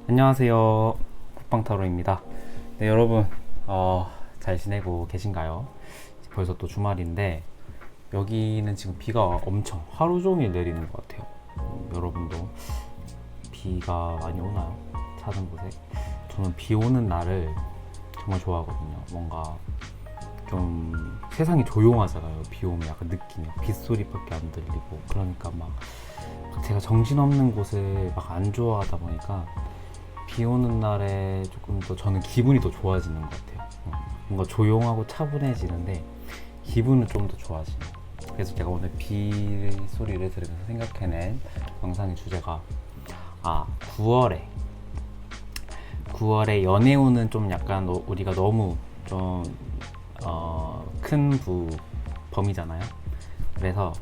안녕하세요. 국방타로입니다. 네, 여러분, 잘 지내고 계신가요? 벌써 또 주말인데, 여기는 지금 비가 엄청 하루 종일 내리는 것 같아요. 여러분도 비가 많이 오나요? 사는 곳에? 저는 비 오는 날을 정말 좋아하거든요. 뭔가 좀 세상이 조용하잖아요. 비 오면 약간 느낌이 빗소리밖에 안 들리고, 그러니까 막 제가 정신없는 곳을 막 안 좋아하다 보니까 비 오는 날에 조금 더 저는 기분이 더 좋아지는 것 같아요. 뭔가 조용하고 차분해지는데 기분은 좀 더 좋아지네요. 그래서 제가 오늘 비 소리를 들으면서 생각해낸 영상의 주제가 9월에 9월에 연애운은 좀 약간 우리가 너무 좀 큰 범위잖아요. 그래서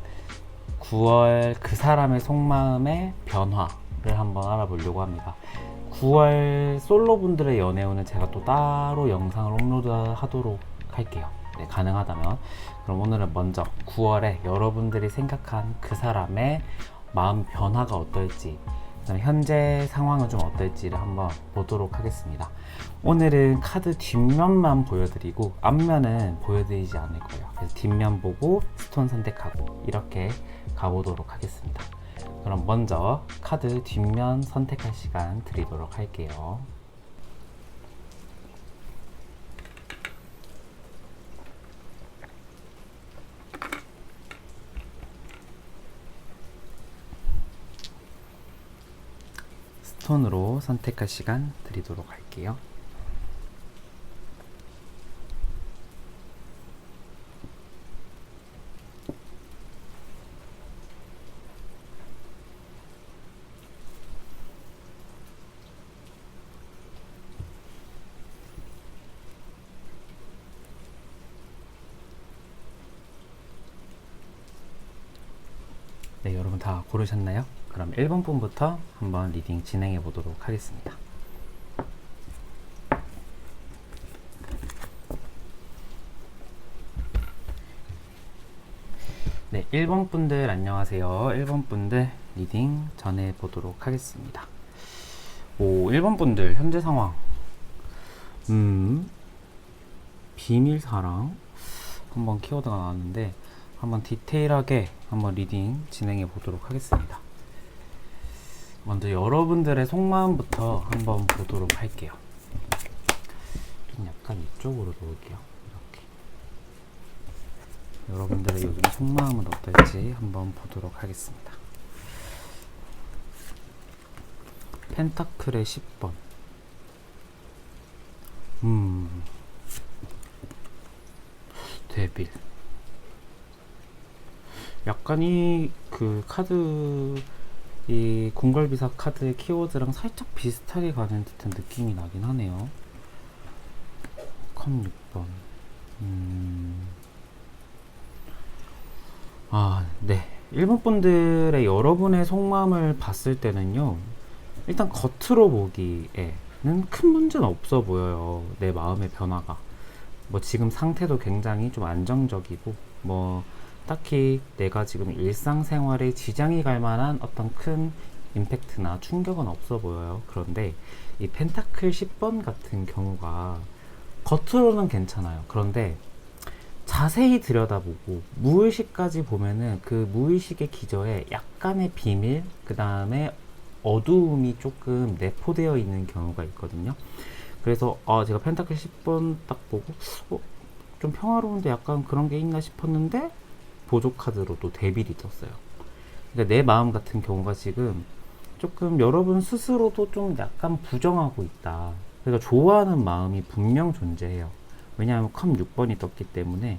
9월 그 사람의 속마음의 변화를 한번 알아보려고 합니다. 9월 솔로분들의 연애운은 제가 또 따로 영상을 업로드 하도록 할게요. 네, 가능하다면. 그럼 오늘은 먼저 9월에 여러분들이 생각한 그 사람의 마음 변화가 어떨지, 현재 상황은 좀 어떨지를 한번 보도록 하겠습니다. 오늘은 카드 뒷면만 보여드리고 앞면은 보여드리지 않을 거예요. 그래서 뒷면 보고 스톤 선택하고 이렇게 가보도록 하겠습니다. 그럼 먼저 카드 뒷면 선택할 시간 드리도록 할게요. 스톤으로 선택할 시간 드리도록 할게요. 네, 여러분 다 고르셨나요? 그럼 1번 분부터 한번 리딩 진행해 보도록 하겠습니다. 네, 1번 분들 안녕하세요. 1번 분들 리딩 전해 보도록 하겠습니다. 1번 분들 현재 상황. 비밀 사랑 한번 키워드가 나왔는데 한번 디테일하게 한번 리딩 진행해 보도록 하겠습니다. 먼저 여러분들의 속마음부터 한번 보도록 할게요. 좀 약간 이쪽으로 놓을게요. 이렇게. 여러분들의 요즘 속마음은 어떨지 한번 보도록 하겠습니다. 펜타클의 10번. 데빌. 약간 그 카드, 이 궁궐비사 카드의 키워드랑 살짝 비슷하게 가는 듯한 느낌이 나긴 하네요. 컵 6번. 네. 1번 분들의 여러분의 속마음을 봤을 때는요, 일단 겉으로 보기에는 큰 문제는 없어 보여요. 내 마음의 변화가. 뭐 지금 상태도 굉장히 좀 안정적이고, 뭐 딱히 내가 지금 일상생활에 지장이 갈 만한 어떤 큰 임팩트나 충격은 없어 보여요. 그런데 이 펜타클 10번 같은 경우가 겉으로는 괜찮아요. 그런데 자세히 들여다보고 무의식까지 보면은 그 무의식의 기저에 약간의 비밀, 그 다음에 어두움이 조금 내포되어 있는 경우가 있거든요. 그래서 제가 펜타클 10번 딱 보고 좀 평화로운데 약간 그런 게 있나 싶었는데 보조 카드로 또 데빌이 떴어요. 그러니까 내 마음 같은 경우가 지금 조금 여러분 스스로도 좀 약간 부정하고 있다. 그러니까 좋아하는 마음이 분명 존재해요. 왜냐하면 컴 6번이 떴기 때문에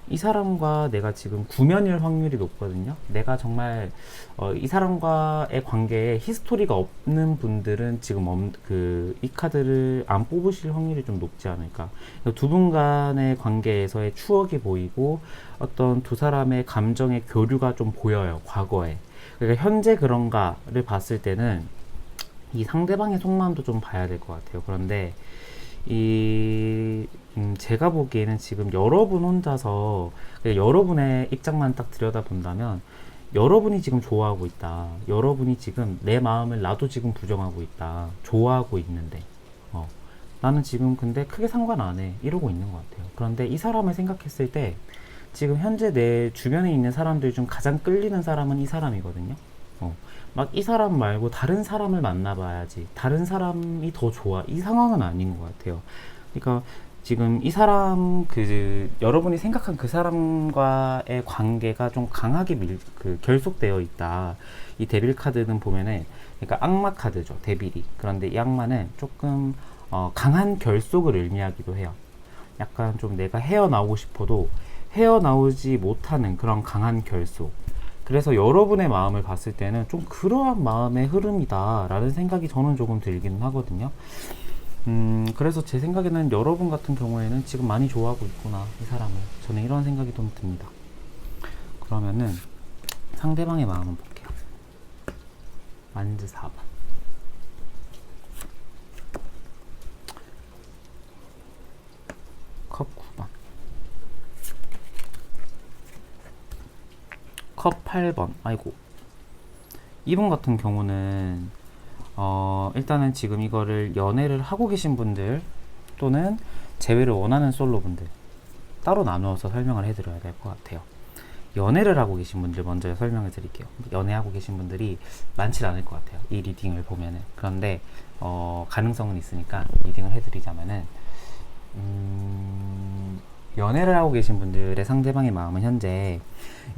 이 사람과 내가 지금 구면일 확률이 높거든요. 내가 정말 이 사람과의 관계에 히스토리가 없는 분들은 지금 이 카드를 안 뽑으실 확률이 좀 높지 않을까. 두 분 간의 관계에서의 추억이 보이고 어떤 두 사람의 감정의 교류가 좀 보여요. 과거에. 그러니까 현재 그런가를 봤을 때는 이 상대방의 속마음도 좀 봐야 될 것 같아요. 그런데 제가 보기에는 지금 여러분 혼자서 여러분의 입장만 딱 들여다본다면 여러분이 지금 좋아하고 있다. 여러분이 지금 내 마음을 나도 지금 부정하고 있다. 좋아하고 있는데, 나는 지금 근데 크게 상관 안 해. 이러고 있는 것 같아요. 그런데 이 사람을 생각했을 때 지금 현재 내 주변에 있는 사람들 중 가장 끌리는 사람은 이 사람이거든요. 막 이 사람 말고 다른 사람을 만나봐야지. 다른 사람이 더 좋아. 이 상황은 아닌 것 같아요. 그러니까 지금 이 사람 여러분이 생각한 그 사람과의 관계가 좀 강하게 결속되어 있다. 이 데빌 카드는 보면은 그러니까 악마 카드죠. 데빌이. 그런데 이 악마는 조금 강한 결속을 의미하기도 해요. 약간 좀 내가 헤어나오고 싶어도 헤어나오지 못하는 그런 강한 결속. 그래서 여러분의 마음을 봤을 때는 좀 그러한 마음의 흐름이다 라는 생각이 저는 조금 들기는 하거든요. 그래서 제 생각에는 여러분 같은 경우에는 지금 많이 좋아하고 있구나, 이 사람을. 저는 이런 생각이 좀 듭니다. 그러면은 상대방의 마음을 볼게요. 만즈 4번. 컵 9번. 컵 8번. 아이고. 이분 같은 경우는 일단은 지금 이거를 연애를 하고 계신 분들 또는 재회를 원하는 솔로분들 따로 나누어서 설명을 해드려야 될 것 같아요. 연애를 하고 계신 분들 먼저 설명을 드릴게요. 연애하고 계신 분들이 많지 않을 것 같아요. 이 리딩을 보면은. 그런데 가능성은 있으니까 리딩을 해드리자면은 연애를 하고 계신 분들의 상대방의 마음은 현재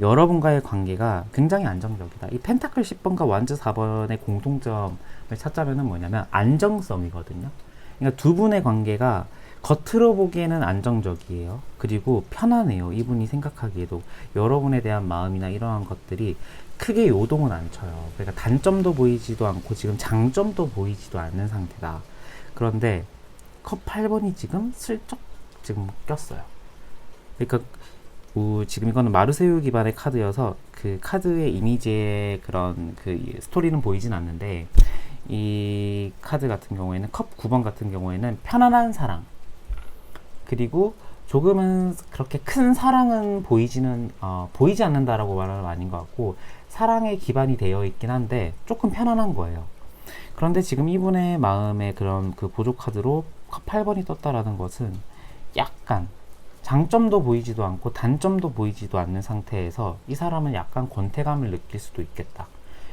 여러분과의 관계가 굉장히 안정적이다. 이 펜타클 10번과 완즈 4번의 공통점을 찾자면은 뭐냐면 안정성이거든요. 그러니까 두 분의 관계가 겉으로 보기에는 안정적이에요. 그리고 편안해요. 이분이 생각하기에도 여러분에 대한 마음이나 이러한 것들이 크게 요동은 안 쳐요. 그러니까 단점도 보이지도 않고 지금 장점도 보이지도 않는 상태다. 그런데 컵 8번이 지금 슬쩍 지금 꼈어요. 그러니까 지금 이거는 마르세유 기반의 카드여서 그 카드의 이미지의 그런 그 스토리는 보이진 않는데, 이 카드 같은 경우에는 컵 9번 같은 경우에는 편안한 사랑, 그리고 조금은 그렇게 큰 사랑은 보이지 않는다라고 말하면 아닌 것 같고 사랑에 기반이 되어 있긴 한데 조금 편안한 거예요. 그런데 지금 이분의 마음에 그런 그 보조 카드로 컵 8번이 떴다라는 것은 약간 장점도 보이지도 않고 단점도 보이지도 않는 상태에서 이 사람은 약간 권태감을 느낄 수도 있겠다.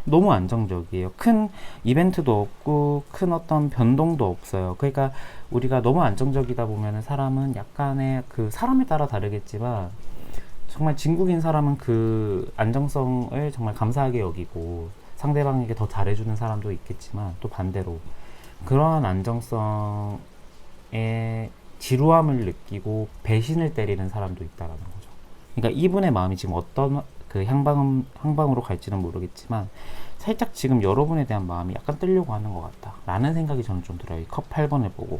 너무 안정적이에요. 큰 이벤트도 없고 큰 어떤 변동도 없어요. 그러니까 우리가 너무 안정적이다 보면은 사람은 약간의 그 사람에 따라 다르겠지만 정말 진국인 사람은 그 안정성을 정말 감사하게 여기고 상대방에게 더 잘해주는 사람도 있겠지만, 또 반대로 그러한 안정성에 지루함을 느끼고 배신을 때리는 사람도 있다라는 거죠. 그러니까 이분의 마음이 지금 어떤 그 향방으로 갈지는 모르겠지만 살짝 지금 여러분에 대한 마음이 약간 뜨려고 하는 것 같다 라는 생각이 저는 좀 들어요. 이 컵 8번을 보고.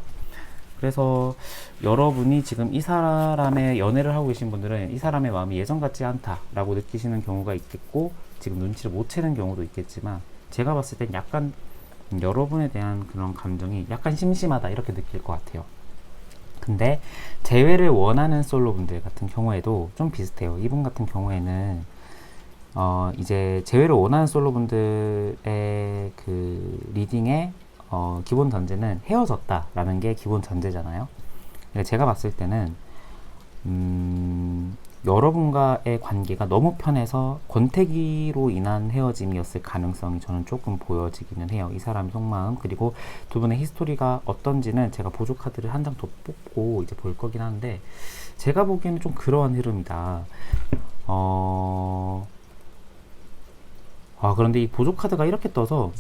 그래서 여러분이 지금 이 사람의 연애를 하고 계신 분들은 이 사람의 마음이 예전 같지 않다 라고 느끼시는 경우가 있겠고, 지금 눈치를 못 채는 경우도 있겠지만, 제가 봤을 땐 약간 여러분에 대한 그런 감정이 약간 심심하다 이렇게 느낄 것 같아요. 근데 재회를 원하는 솔로분들 같은 경우에도 좀 비슷해요. 이분 같은 경우에는 이제 재회를 원하는 솔로분들의 그 리딩의 기본 전제는 헤어졌다라는 게 기본 전제잖아요. 그러니까 제가 봤을 때는 여러분과의 관계가 너무 편해서 권태기로 인한 헤어짐이었을 가능성이 저는 조금 보여지기는 해요. 이 사람 속마음, 그리고 두 분의 히스토리가 어떤지는 제가 보조 카드를 한 장 더 뽑고 이제 볼 거긴 한데, 제가 보기에는 좀 그러한 흐름이다. 그런데 이 보조 카드가 이렇게 떠서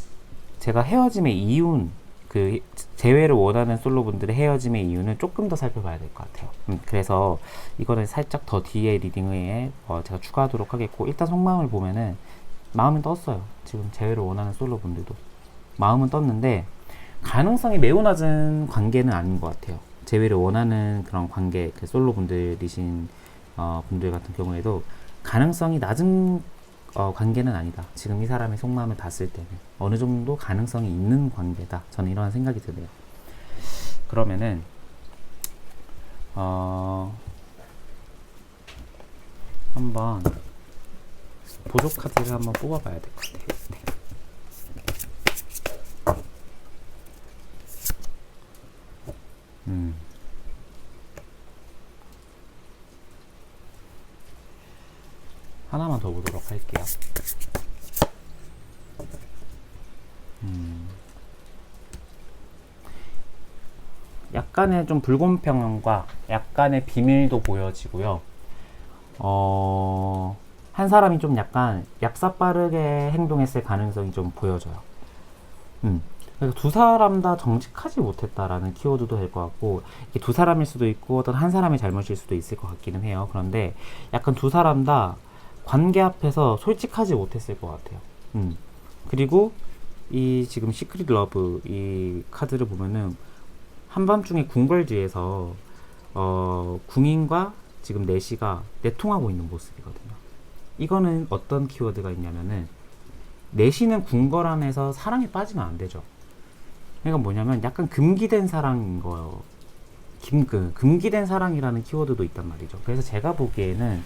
제가 헤어짐의 이유는 그 재회를 원하는 솔로분들의 헤어짐의 이유는 조금 더 살펴봐야 될 것 같아요. 그래서 이거는 살짝 더 뒤에 리딩에 제가 추가하도록 하겠고, 일단 속마음을 보면은 마음은 떴어요. 지금 재회를 원하는 솔로분들도 마음은 떴는데 가능성이 매우 낮은 관계는 아닌 것 같아요. 재회를 원하는 그런 관계, 그 솔로분들이신 분들 같은 경우에도 가능성이 낮은 관계는 아니다. 지금 이 사람의 속마음을 봤을 때는 어느 정도 가능성이 있는 관계다. 저는 이런 생각이 드네요. 그러면은 한번 보조 카드를 한번 뽑아봐야 될 것 같아요. 네. 하나만 더 보도록 할게요. 약간의 좀 불공평함과 약간의 비밀도 보여지고요. 한 사람이 좀 약간 약사빠르게 행동했을 가능성이 좀 보여져요. 그래서 두 사람 다 정직하지 못했다라는 키워드도 될 것 같고, 이게 두 사람일 수도 있고 어떤 한 사람의 잘못일 수도 있을 것 같기는 해요. 그런데 약간 두 사람 다 관계 앞에서 솔직하지 못했을 것 같아요. 그리고 이 지금 시크릿 러브 이 카드를 보면은 한밤중에 궁궐지에서 궁인과 지금 내시가 내통하고 있는 모습이거든요. 이거는 어떤 키워드가 있냐면은 내시는 궁궐 안에서 사랑에 빠지면 안 되죠. 그러니까 뭐냐면 약간 금기된 사랑인 거예요. 금기된 사랑이라는 키워드도 있단 말이죠. 그래서 제가 보기에는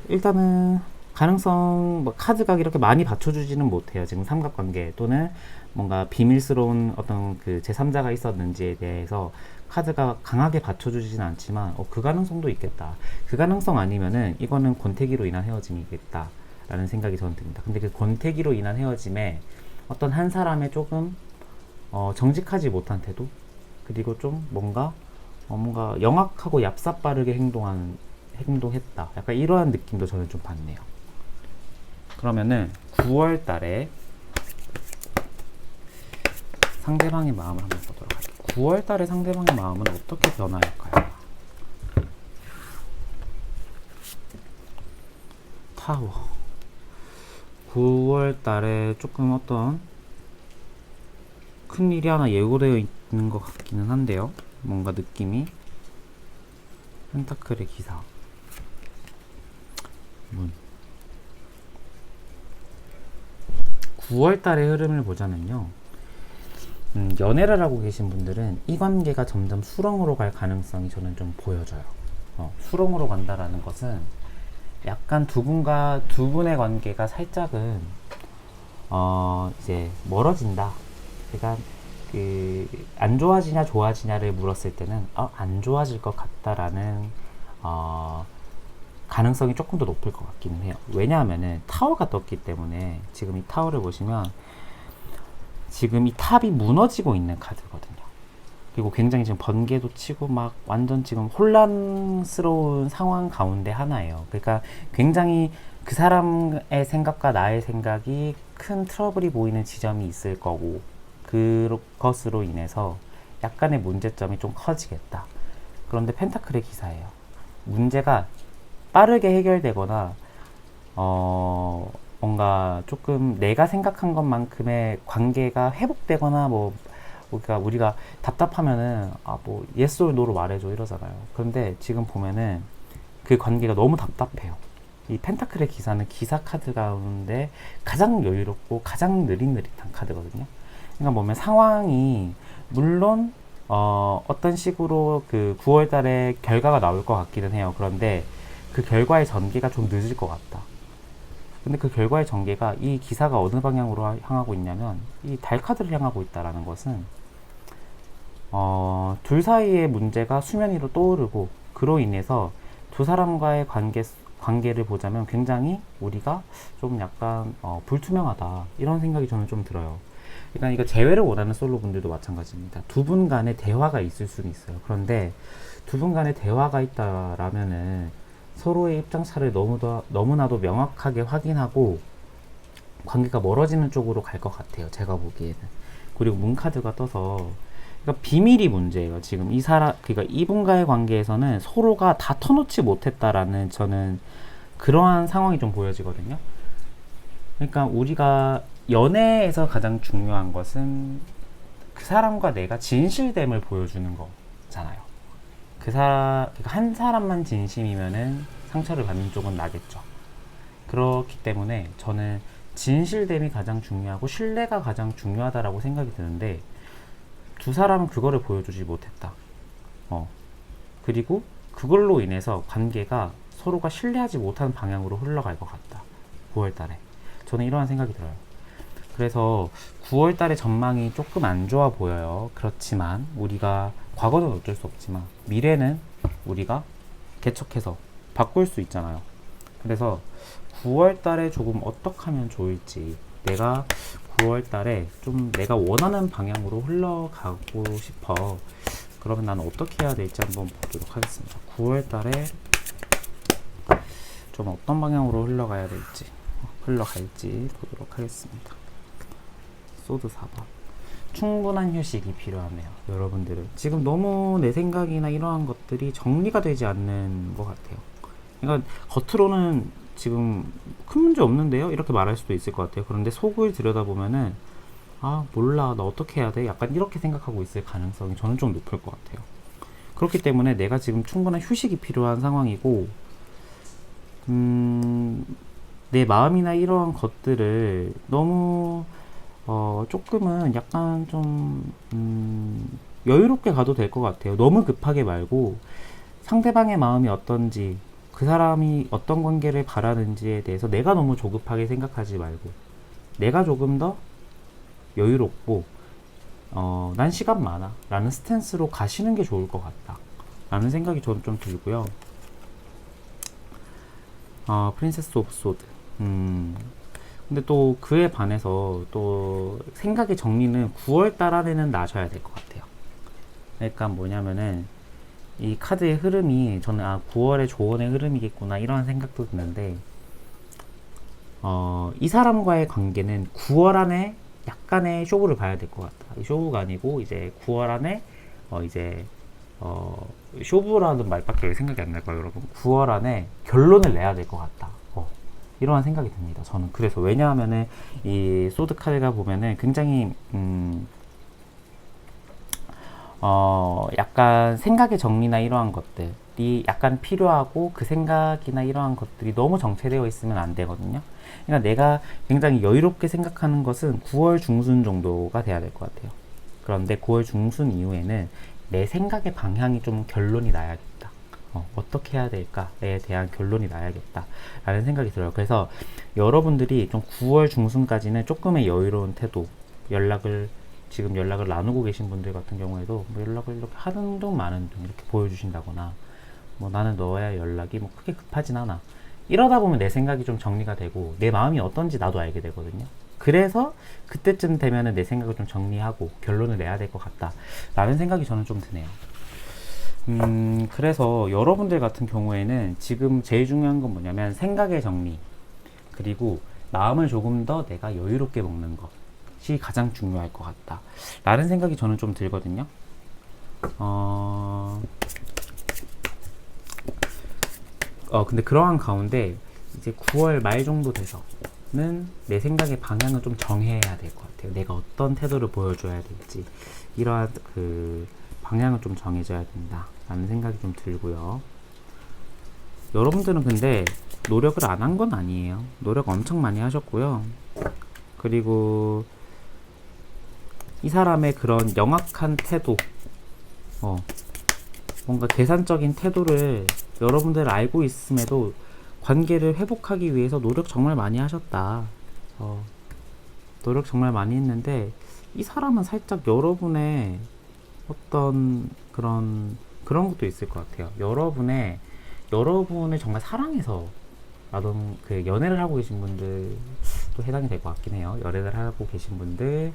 일단은 가능성 뭐 카드가 이렇게 많이 받쳐주지는 못해요. 지금 삼각관계 또는 뭔가 비밀스러운 어떤 그 제3자가 있었는지에 대해서 카드가 강하게 받쳐주지는 않지만 그 가능성도 있겠다. 그 가능성 아니면은 이거는 권태기로 인한 헤어짐이겠다 라는 생각이 저는 듭니다. 근데 그 권태기로 인한 헤어짐에 어떤 한 사람의 조금 정직하지 못한 태도, 그리고 좀 뭔가 영악하고 얍삽빠르게 행동했다. 약간 이러한 느낌도 저는 좀 받네요. 그러면은 9월 달에 상대방의 마음을 한번 보도록 할게요. 9월 달에 상대방의 마음은 어떻게 변화할까요? 타워. 9월 달에 조금 어떤 큰 일이 하나 예고되어 있는 것 같기는 한데요. 뭔가 느낌이 펜타클의 기사. 9월 달의 흐름을 보자면요. 연애를 하고 계신 분들은 이 관계가 점점 수렁으로 갈 가능성이 저는 좀 보여져요. 수렁으로 간다라는 것은 약간 두 분의 관계가 살짝은 이제 멀어진다. 그러니까 안 좋아지냐 좋아지냐를 물었을 때는 안 좋아질 것 같다라는 가능성이 조금 더 높을 것 같기는 해요. 왜냐하면은 타워가 떴기 때문에 지금 이 타워를 보시면 지금 이 탑이 무너지고 있는 카드거든요. 그리고 굉장히 지금 번개도 치고 막 완전 지금 혼란스러운 상황 가운데 하나예요. 그러니까 굉장히 그 사람의 생각과 나의 생각이 큰 트러블이 보이는 지점이 있을 거고, 그것으로 인해서 약간의 문제점이 좀 커지겠다. 그런데 펜타클의 기사예요. 문제가 빠르게 해결되거나 뭔가 조금 내가 생각한 것만큼의 관계가 회복되거나 그러니까 우리가 답답하면은 뭐 yes or no로 말해줘 이러잖아요. 그런데 지금 보면은 그 관계가 너무 답답해요. 이 펜타클의 기사는 기사 카드 가운데 가장 여유롭고 가장 느릿느릿한 카드거든요. 그러니까 보면 상황이 물론 어떤 식으로 그 9월 달에 결과가 나올 것 같기는 해요. 그런데 그 결과의 전개가 좀 늦을 것 같다. 근데 그 결과의 전개가 이 기사가 어느 방향으로 향하고 있냐면 이 달 카드를 향하고 있다라는 것은 둘 사이의 문제가 수면 위로 떠오르고, 그로 인해서 두 사람과의 관계를 보자면 굉장히 우리가 좀 약간 불투명하다 이런 생각이 저는 좀 들어요. 그러니까 이거 재회를 원하는 솔로 분들도 마찬가지입니다. 두 분 간의 대화가 있을 수는 있어요. 그런데 두 분 간의 대화가 있다라면은 서로의 입장차를 너무나도 명확하게 확인하고 관계가 멀어지는 쪽으로 갈 것 같아요. 제가 보기에는. 그리고 문카드가 떠서 그러니까 비밀이 문제예요. 지금 그러니까 이분과의 관계에서는 서로가 다 터놓지 못했다라는 저는 그러한 상황이 좀 보여지거든요. 그러니까 우리가 연애에서 가장 중요한 것은 그 사람과 내가 진실됨을 보여주는 거잖아요. 그러니까 한 사람만 진심이면은 상처를 받는 쪽은 나겠죠. 그렇기 때문에 저는 진실됨이 가장 중요하고 신뢰가 가장 중요하다라고 생각이 드는데, 두 사람은 그거를 보여주지 못했다. 그리고 그걸로 인해서 관계가 서로가 신뢰하지 못하는 방향으로 흘러갈 것 같다. 9월 달에. 저는 이러한 생각이 들어요. 그래서 9월 달의 전망이 조금 안 좋아 보여요. 그렇지만 우리가 과거는 어쩔 수 없지만 미래는 우리가 개척해서 바꿀 수 있잖아요. 그래서 9월 달에 조금 어떻게 하면 좋을지, 내가 9월 달에 좀 내가 원하는 방향으로 흘러가고 싶어. 그러면 나는 어떻게 해야 될지 한번 보도록 하겠습니다. 9월 달에 좀 어떤 방향으로 흘러갈지 보도록 하겠습니다. 소드 4번. 충분한 휴식이 필요하네요. 여러분들은 지금 너무 내 생각이나 이러한 것들이 정리가 되지 않는 것 같아요. 그러니까 겉으로는 지금 큰 문제 없는데요? 이렇게 말할 수도 있을 것 같아요. 그런데 속을 들여다보면은 아 몰라 나 어떻게 해야 돼? 약간 이렇게 생각하고 있을 가능성이 저는 좀 높을 것 같아요. 그렇기 때문에 내가 지금 충분한 휴식이 필요한 상황이고 내 마음이나 이러한 것들을 너무 조금은 약간 좀 여유롭게 가도 될 것 같아요. 너무 급하게 말고 상대방의 마음이 어떤지, 그 사람이 어떤 관계를 바라는지에 대해서 내가 너무 조급하게 생각하지 말고 내가 조금 더 여유롭고 난 시간 많아 라는 스탠스로 가시는 게 좋을 것 같다 라는 생각이 저는 좀 들고요. 프린세스 오브 소드. 근데 또 그에 반해서 또 생각의 정리는 9월 달 안에는 나셔야 될 것 같아요. 그러니까 뭐냐면은 이 카드의 흐름이 저는 9월의 조언의 흐름이겠구나 이런 생각도 드는데 이 사람과의 관계는 9월 안에 약간의 쇼부를 봐야 될 것 같다. 쇼부가 아니고 이제 9월 안에 쇼부라는 말밖에 생각이 안 날 거예요, 여러분. 9월 안에 결론을 내야 될 것 같다. 이러한 생각이 듭니다. 저는 그래서 왜냐하면은 이 소드 카드가 보면은 굉장히 약간 생각의 정리나 이러한 것들이 약간 필요하고 그 생각이나 이러한 것들이 너무 정체되어 있으면 안 되거든요. 그러니까 내가 굉장히 여유롭게 생각하는 것은 9월 중순 정도가 돼야 될 것 같아요. 그런데 9월 중순 이후에는 내 생각의 방향이 좀 결론이 나야겠다. 어떻게 해야 될까에 대한 결론이 나야겠다 라는 생각이 들어요. 그래서 여러분들이 좀 9월 중순까지는 조금의 여유로운 태도, 지금 연락을 나누고 계신 분들 같은 경우에도 뭐 연락을 이렇게 하는 둥 마는 둥 이렇게 보여주신다거나 뭐 나는 너의 연락이 뭐 크게 급하진 않아, 이러다 보면 내 생각이 좀 정리가 되고 내 마음이 어떤지 나도 알게 되거든요. 그래서 그때쯤 되면은 내 생각을 좀 정리하고 결론을 내야 될 것 같다 라는 생각이 저는 좀 드네요. 그래서 여러분들 같은 경우에는 지금 제일 중요한 건 뭐냐면 생각의 정리, 그리고 마음을 조금 더 내가 여유롭게 먹는 것이 가장 중요할 것 같다 라는 생각이 저는 좀 들거든요. 근데 그러한 가운데 이제 9월 말 정도 돼서는 내 생각의 방향을 좀 정해야 될 것 같아요. 내가 어떤 태도를 보여줘야 될지 이러한 그 방향을 좀 정해줘야 된다 라는 생각이 좀 들고요. 여러분들은 근데 노력을 안 한 건 아니에요. 노력 엄청 많이 하셨고요. 그리고 이 사람의 그런 영악한 태도, 뭔가 계산적인 태도를 여러분들 알고 있음에도 관계를 회복하기 위해서 노력 정말 많이 하셨다. 노력 정말 많이 했는데 이 사람은 살짝 여러분의 어떤 그런 것도 있을 것 같아요. 여러분을 정말 사랑해서 그 연애를 하고 계신 분들도 해당이 될 것 같긴 해요. 연애를 하고 계신 분들,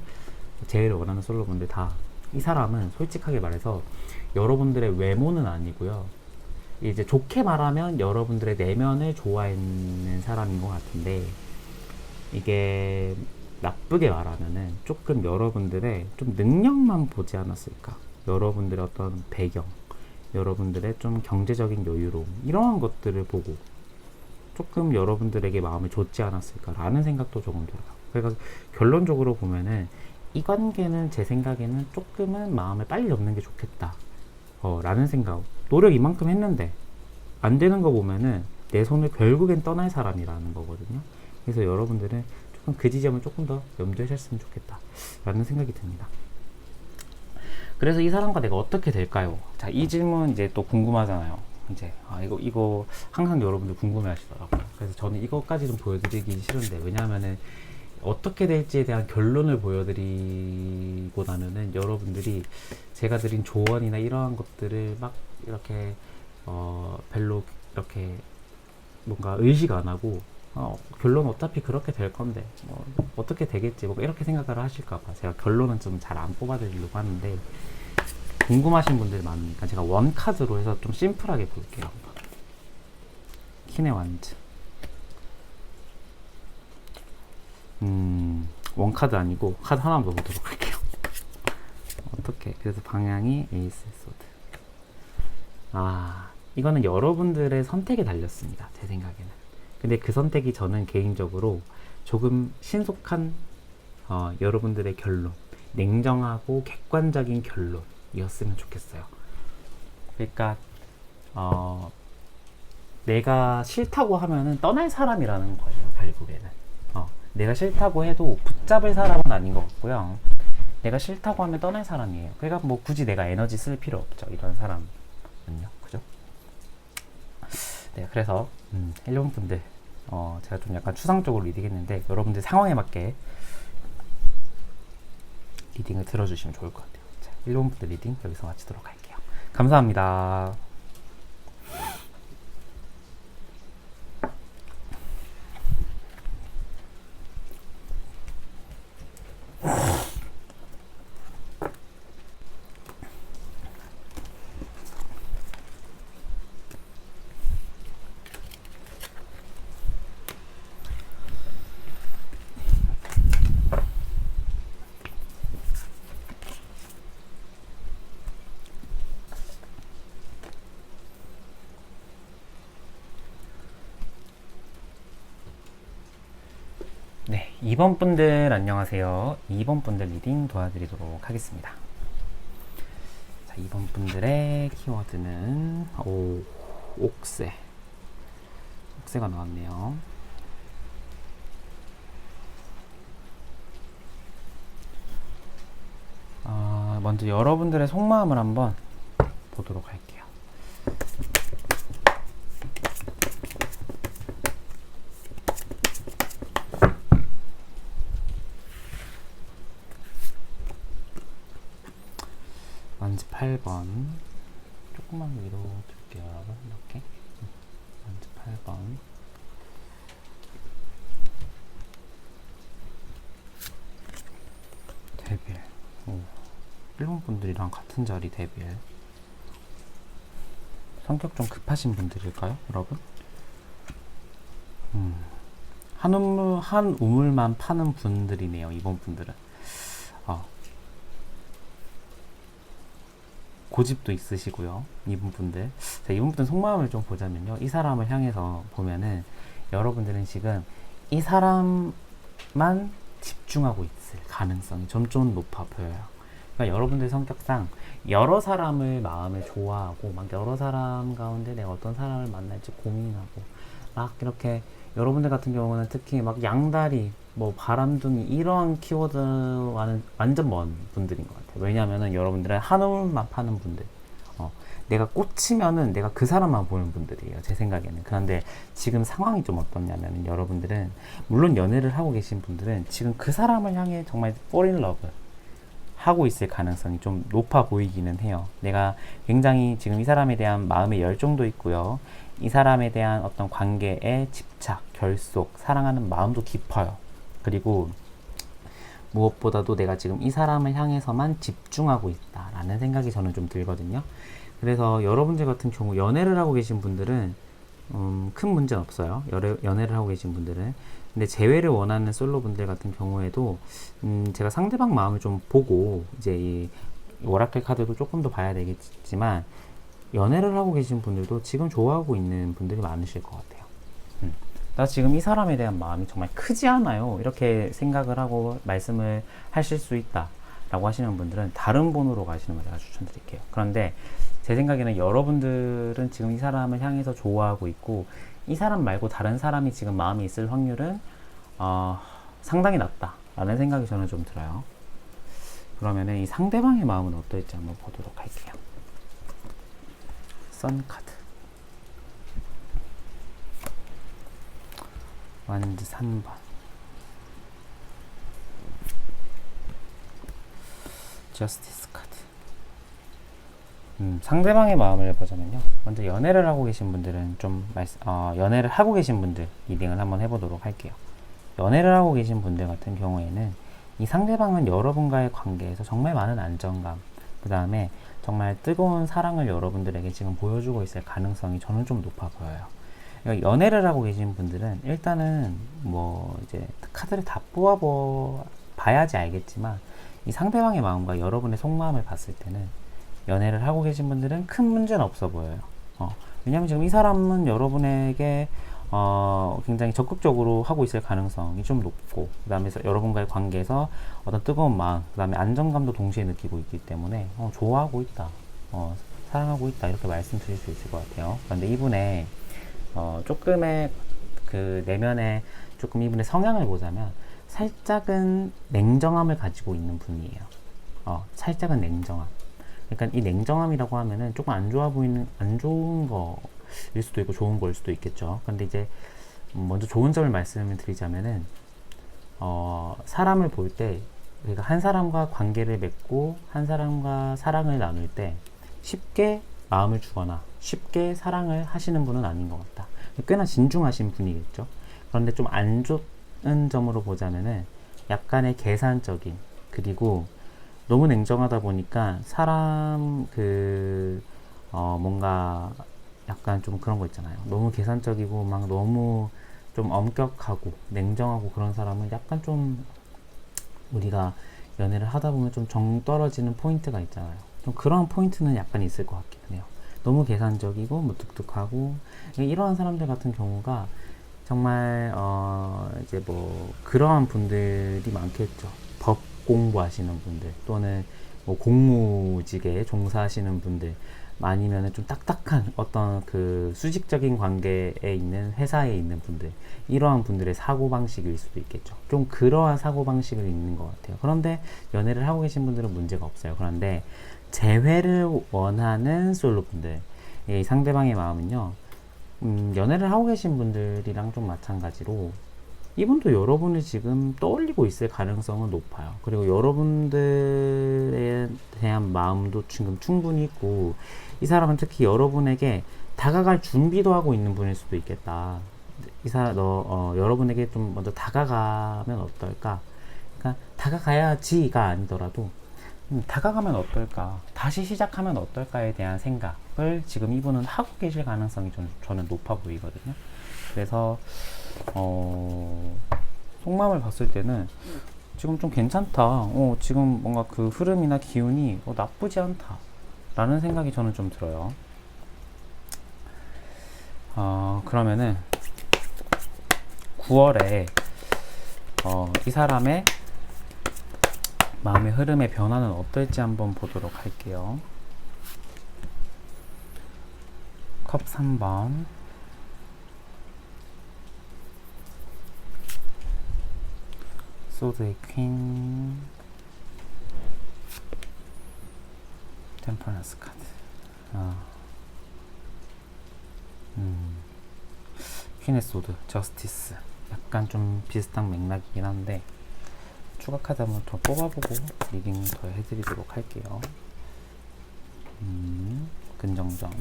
제일 원하는 솔로분들 다 이 사람은 솔직하게 말해서 여러분들의 외모는 아니고요. 이제 좋게 말하면 여러분들의 내면을 좋아하는 사람인 것 같은데 이게 나쁘게 말하면은 조금 여러분들의 좀 능력만 보지 않았을까. 여러분들의 어떤 배경, 여러분들의 좀 경제적인 여유로움 이러한 것들을 보고 조금 여러분들에게 마음을 줬지 않았을까라는 생각도 조금 들어요. 그래서 결론적으로 보면은 이 관계는 제 생각에는 조금은 마음을 빨리 접는 게 좋겠다 라는 생각. 노력 이만큼 했는데 안 되는 거 보면은 내 손을 결국엔 떠날 사람이라는 거거든요. 그래서 여러분들은 조금 그 지점을 조금 더 염두하셨으면 좋겠다 라는 생각이 듭니다. 그래서 이 사람과 내가 어떻게 될까요? 자, 이 질문 이제 또 궁금하잖아요. 이제 이거 항상 여러분들 궁금해 하시더라고요. 그래서 저는 이것까지 좀 보여드리기 싫은데, 왜냐하면은 어떻게 될지에 대한 결론을 보여드리고나면은 여러분들이 제가 드린 조언이나 이러한 것들을 막 이렇게 별로 이렇게 뭔가 의식 안 하고 결론 어차피 그렇게 될 건데 뭐 어떻게 되겠지 뭐 이렇게 생각을 하실까봐 제가 결론은 좀 잘 안 뽑아드리려고 하는데, 궁금하신 분들이 많으니까 제가 원 카드로 해서 좀 심플하게 볼게요. 퀸의 완즈. 원 카드 아니고 카드 하나 더 보도록 할게요. 어떻게? 그래서 방향이 에이스 소드. 이거는 여러분들의 선택에 달렸습니다. 제 생각에는. 근데 그 선택이 저는 개인적으로 조금 신속한 여러분들의 결론, 냉정하고 객관적인 결론이었으면 좋겠어요. 그러니까 내가 싫다고 하면은 떠날 사람이라는 거예요. 결국에는 내가 싫다고 해도 붙잡을 사람은 아닌 것 같고요. 내가 싫다고 하면 떠날 사람이에요. 그러니까 뭐 굳이 내가 에너지 쓸 필요 없죠. 이런 사람은요. 그죠? 네, 그래서 헬리온 분들 제가 좀 약간 추상적으로 리딩했는데 여러분들 상황에 맞게 리딩을 들어주시면 좋을 것 같아요. 자, 헬리온 분들 리딩 여기서 마치도록 할게요. 감사합니다. 네, 2번 분들 안녕하세요. 2번 분들 리딩 도와드리도록 하겠습니다. 자, 2번 분들의 키워드는 옥새. 옥새가 나왔네요. 먼저 여러분들의 속마음을 한번 보도록 할게요. 먼저 8번 조금만 위로 줄게요, 여러분. 이렇게 먼저 8번 데빌. 1번 분들이랑 같은 자리 데빌. 성격 좀 급하신 분들일까요, 여러분? 한 우물만 파는 분들이네요, 이번 분들은. 고집도 있으시고요, 이분 분들. 자, 이분 분들 속마음을 좀 보자면요, 이 사람을 향해서 보면은 여러분들은 지금 이 사람만 집중하고 있을 가능성이 좀 높아 보여요. 그러니까 여러분들 성격상 여러 사람을 마음을 좋아하고 막 여러 사람 가운데 내가 어떤 사람을 만날지 고민하고 막 이렇게, 여러분들 같은 경우는 특히 막 양다리, 뭐 바람둥이 이러한 키워드와는 완전 먼 분들인 것 같아요. 왜냐하면은 여러분들은 한우물만 파는 분들, 내가 꽂히면은 내가 그 사람만 보는 분들이에요, 제 생각에는. 그런데 지금 상황이 좀 어떠냐면은 여러분들은, 물론 연애를 하고 계신 분들은 지금 그 사람을 향해 정말 fall in love 하고 있을 가능성이 좀 높아 보이기는 해요. 내가 굉장히 지금 이 사람에 대한 마음의 열정도 있고요, 이 사람에 대한 어떤 관계에 집착, 결속, 사랑하는 마음도 깊어요. 그리고 무엇보다도 내가 지금 이 사람을 향해서만 집중하고 있다라는 생각이 저는 좀 들거든요. 그래서 여러분들 같은 경우 연애를 하고 계신 분들은 큰 문제는 없어요. 연애를 하고 계신 분들은. 근데 재회를 원하는 솔로분들 같은 경우에도 제가 상대방 마음을 좀 보고 이제 이 오라클 카드도 조금 더 봐야 되겠지만, 연애를 하고 계신 분들도 지금 좋아하고 있는 분들이 많으실 것 같아요. 나 지금 이 사람에 대한 마음이 정말 크지 않아요, 이렇게 생각을 하고 말씀을 하실 수 있다 라고 하시는 분들은 다른 번호로 가시는 걸 제가 추천드릴게요. 그런데 제 생각에는 여러분들은 지금 이 사람을 향해서 좋아하고 있고, 이 사람 말고 다른 사람이 지금 마음이 있을 확률은 상당히 낮다 라는 생각이 저는 좀 들어요. 그러면은 이 상대방의 마음은 어떨지 한번 보도록 할게요. 선 카드. 완즈 3번. 저스티스 카드. 상대방의 마음을 보자면요. 먼저 연애를 하고 계신 분들은 연애를 하고 계신 분들 리딩을 한번 해보도록 할게요. 연애를 하고 계신 분들 같은 경우에는 이 상대방은 여러분과의 관계에서 정말 많은 안정감, 그 다음에 정말 뜨거운 사랑을 여러분들에게 지금 보여주고 있을 가능성이 저는 좀 높아 보여요. 그러니까 연애를 하고 계신 분들은 일단은 뭐 이제 카드를 다 봐야지 알겠지만 이 상대방의 마음과 여러분의 속마음을 봤을 때는 연애를 하고 계신 분들은 큰 문제는 없어 보여요. 왜냐면 지금 이 사람은 여러분에게 굉장히 적극적으로 하고 있을 가능성이 좀 높고, 그 다음에 여러분과의 관계에서 어떤 뜨거운 마음, 그 다음에 안정감도 동시에 느끼고 있기 때문에 좋아하고 있다, 사랑하고 있다, 이렇게 말씀드릴 수 있을 것 같아요. 그런데 이분의 조금의 그 내면의 조금 이분의 성향을 보자면 살짝은 냉정함을 가지고 있는 분이에요. 살짝은 냉정함. 그러니까 이 냉정함이라고 하면은 조금 안 좋은 거일 수도 있고 좋은 거일 수도 있겠죠. 근데 이제 먼저 좋은 점을 말씀을 드리자면은 사람을 볼 때, 그러니까 한 사람과 관계를 맺고 한 사람과 사랑을 나눌 때 쉽게 마음을 주거나 쉽게 사랑을 하시는 분은 아닌 것 같다. 꽤나 진중하신 분이겠죠. 그런데 좀 안 좋은 점으로 보자면은 약간의 계산적인, 그리고 너무 냉정하다 보니까 사람 뭔가 약간 좀 그런 거 있잖아요. 너무 계산적이고 막 너무 좀 엄격하고 냉정하고 그런 사람은 약간 좀 우리가 연애를 하다 보면 좀 정 떨어지는 포인트가 있잖아요. 좀 그런 포인트는 약간 있을 것 같긴 해요. 너무 계산적이고 무뚝뚝하고 이러한 사람들 같은 경우가 정말 이제 뭐 그러한 분들이 많겠죠. 법 공부하시는 분들 또는 뭐 공무직에 종사하시는 분들, 아니면은 좀 딱딱한 어떤 그 수직적인 관계에 있는 회사에 있는 분들, 이러한 분들의 사고방식일 수도 있겠죠. 좀 그러한 사고방식을 있는 것 같아요. 그런데 연애를 하고 계신 분들은 문제가 없어요. 그런데 재회를 원하는 솔로분들, 이 상대방의 마음은요, 연애를 하고 계신 분들이랑 좀 마찬가지로 이분도 여러분을 지금 떠올리고 있을 가능성은 높아요. 그리고 여러분들에 대한 마음도 지금 충분히 있고, 이 사람은 특히 여러분에게 다가갈 준비도 하고 있는 분일 수도 있겠다. 여러분에게 좀 먼저 다가가면 어떨까? 그러니까 다가가야지가 아니더라도 다가가면 어떨까? 다시 시작하면 어떨까에 대한 생각을 지금 이분은 하고 계실 가능성이 저는 높아 보이거든요. 그래서 속마음을 봤을 때는 지금 좀 괜찮다. 지금 뭔가 그 흐름이나 기운이 나쁘지 않다 라는 생각이 저는 좀 들어요. 그러면은 9월에 이 사람의 마음의 흐름의 변화는 어떨지 한번 보도록 할게요. 컵 3번, 소드의 퀸, 템퍼런스 카드. 퀸의 소드, 저스티스. 약간 좀 비슷한 맥락이긴 한데 추가 카드 한번 더 뽑아보고 리딩 더 해드리도록 할게요. 근정전.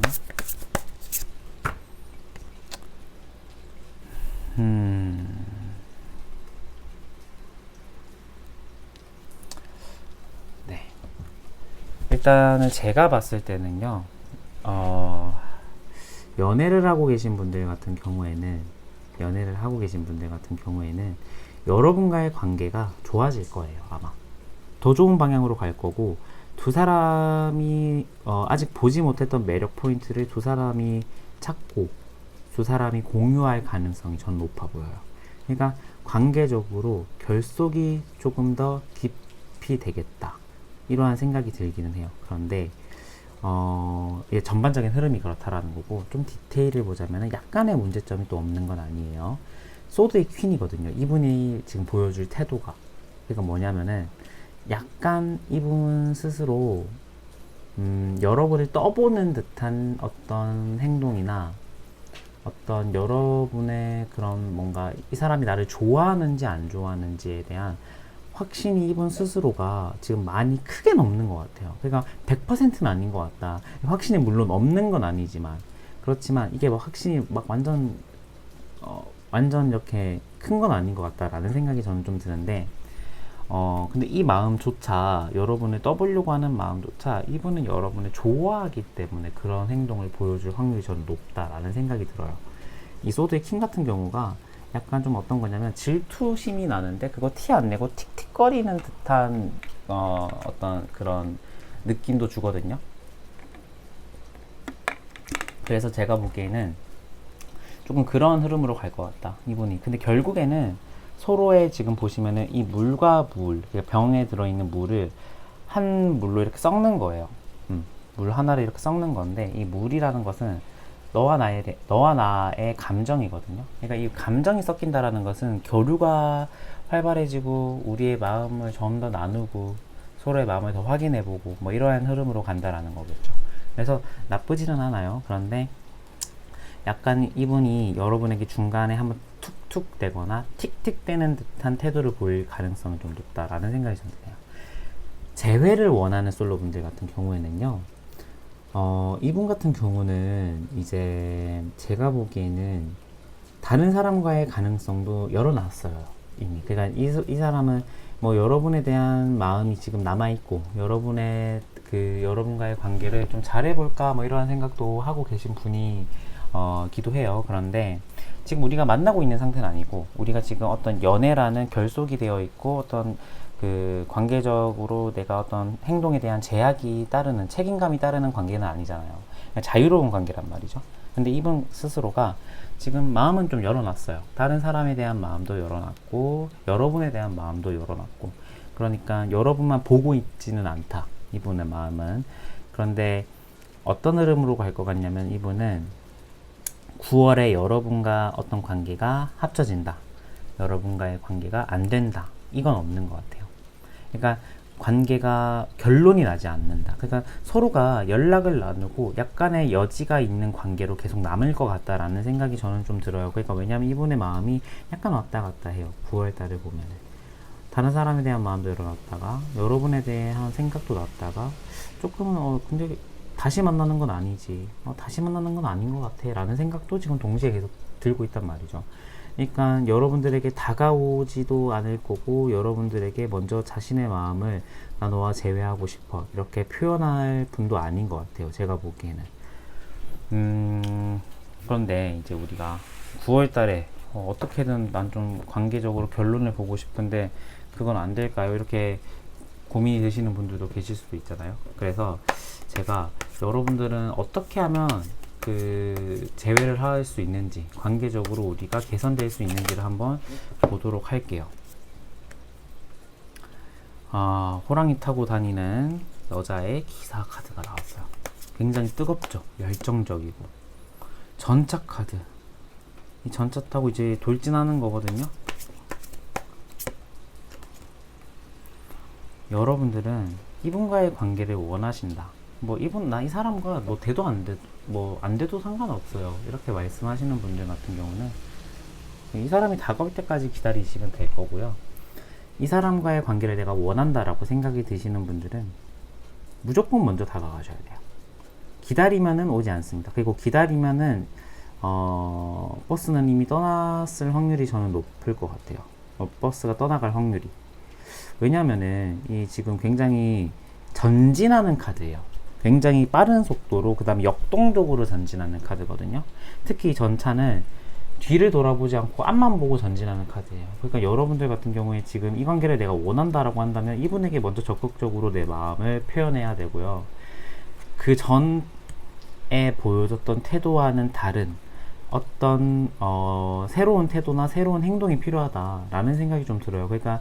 네. 일단은 제가 봤을 때는요, 연애를 하고 계신 분들 같은 경우에는 여러분과의 관계가 좋아질 거예요. 아마 더 좋은 방향으로 갈 거고, 두 사람이 아직 보지 못했던 매력 포인트를 두 사람이 찾고 두 사람이 공유할 가능성이 전 높아 보여요. 그러니까 관계적으로 결속이 조금 더 깊이 되겠다, 이러한 생각이 들기는 해요. 그런데 전반적인 흐름이 그렇다라는 거고, 좀 디테일을 보자면 약간의 문제점이 또 없는 건 아니에요. 소드의 퀸이거든요. 이분이 지금 보여줄 태도가. 그러니까 뭐냐면은 약간 이분 스스로 여러분을 떠보는 듯한 어떤 행동이나 어떤 여러분의 그런 뭔가 이 사람이 나를 좋아하는지 안 좋아하는지에 대한 확신이 이분 스스로가 지금 많이 크게 없는 것 같아요. 그러니까 100%는 아닌 것 같다. 확신이 물론 없는 건 아니지만 그렇지만 이게 막 확신이 막 완전 이렇게 큰 건 아닌 것 같다라는 생각이 저는 좀 드는데 근데 이 마음조차 여러분을 떠보려고 하는 마음조차 이분은 여러분을 좋아하기 때문에 그런 행동을 보여줄 확률이 저는 높다라는 생각이 들어요. 이 소드의 킹 같은 경우가 약간 좀 어떤 거냐면 질투심이 나는데 그거 티 안 내고 틱틱거리는 듯한 어떤 그런 느낌도 주거든요. 그래서 제가 보기에는 조금 그런 흐름으로 갈 것 같다 이분이. 근데 결국에는 서로의 지금 보시면은 이 물과 물, 그러니까 병에 들어있는 물을 한 물로 이렇게 섞는 거예요. 물 하나를 이렇게 섞는 건데 이 물이라는 것은 너와 나의 감정이거든요. 그러니까 이 감정이 섞인다라는 것은 교류가 활발해지고 우리의 마음을 좀 더 나누고 서로의 마음을 더 확인해보고 뭐 이러한 흐름으로 간다라는 거겠죠. 그래서 나쁘지는 않아요. 그런데 약간 이분이 여러분에게 중간에 한번 툭툭 대거나 틱틱 대는 듯한 태도를 보일 가능성이 좀 높다라는 생각이 좀 드네요. 재회를 원하는 솔로분들 같은 경우에는요, 이분 같은 경우는 이제 제가 보기에는 다른 사람과의 가능성도 열어놨어요. 이미. 그러니까 이 사람은 뭐 여러분에 대한 마음이 지금 남아있고, 여러분과의 관계를 좀 잘해볼까, 뭐 이러한 생각도 하고 계신 분이, 기도 해요. 그런데 지금 우리가 만나고 있는 상태는 아니고, 우리가 지금 어떤 연애라는 결속이 되어 있고, 어떤 그 관계적으로 내가 어떤 행동에 대한 제약이 따르는 책임감이 따르는 관계는 아니잖아요. 자유로운 관계란 말이죠. 근데 이분 스스로가 지금 마음은 좀 열어놨어요. 다른 사람에 대한 마음도 열어놨고 여러분에 대한 마음도 열어놨고 그러니까 여러분만 보고 있지는 않다. 이분의 마음은. 그런데 어떤 흐름으로 갈 것 같냐면 이분은 9월에 여러분과 어떤 관계가 합쳐진다. 여러분과의 관계가 안 된다. 이건 없는 것 같아요. 그러니까 관계가 결론이 나지 않는다. 그러니까 서로가 연락을 나누고 약간의 여지가 있는 관계로 계속 남을 것 같다라는 생각이 저는 좀 들어요. 그러니까 왜냐하면 이분의 마음이 약간 왔다 갔다 해요. 9월 달을 보면은. 다른 사람에 대한 마음도 열어놨다가 여러분에 대한 생각도 났다가 조금은 근데 다시 만나는 건 아니지. 다시 만나는 건 아닌 것 같아. 라는 생각도 지금 동시에 계속 들고 있단 말이죠. 그러니까 여러분들에게 다가오지도 않을 거고 여러분들에게 먼저 자신의 마음을 나 너와 재회하고 싶어 이렇게 표현할 분도 아닌 것 같아요. 제가 보기에는. 그런데 이제 우리가 9월 달에 어떻게든 난 좀 관계적으로 결론을 보고 싶은데 그건 안 될까요? 이렇게 고민이 되시는 분들도 계실 수도 있잖아요. 그래서 제가 여러분들은 어떻게 하면 그 재회를 할 수 있는지 관계적으로 우리가 개선될 수 있는지를 한번 보도록 할게요. 호랑이 타고 다니는 여자의 기사 카드가 나왔어요. 굉장히 뜨겁죠. 열정적이고 전차 카드. 이 전차 타고 이제 돌진하는 거거든요. 여러분들은 이분과의 관계를 원하신다. 뭐 나 이 사람과 뭐 돼도 안 돼도 상관없어요. 이렇게 말씀하시는 분들 같은 경우는 이 사람이 다가올 때까지 기다리시면 될 거고요. 이 사람과의 관계를 내가 원한다라고 생각이 드시는 분들은 무조건 먼저 다가가셔야 돼요. 기다리면은 오지 않습니다. 그리고 기다리면은 버스는 이미 떠났을 확률이 저는 높을 것 같아요. 버스가 떠나갈 확률이. 왜냐면은 이 지금 굉장히 전진하는 카드예요. 굉장히 빠른 속도로 그 다음에 역동적으로 전진하는 카드거든요. 특히 이 전차는 뒤를 돌아보지 않고 앞만 보고 전진하는 카드예요. 그러니까 여러분들 같은 경우에 지금 이 관계를 내가 원한다라고 한다면 이분에게 먼저 적극적으로 내 마음을 표현해야 되고요. 그 전에 보여줬던 태도와는 다른 어떤 새로운 태도나 새로운 행동이 필요하다라는 생각이 좀 들어요. 그러니까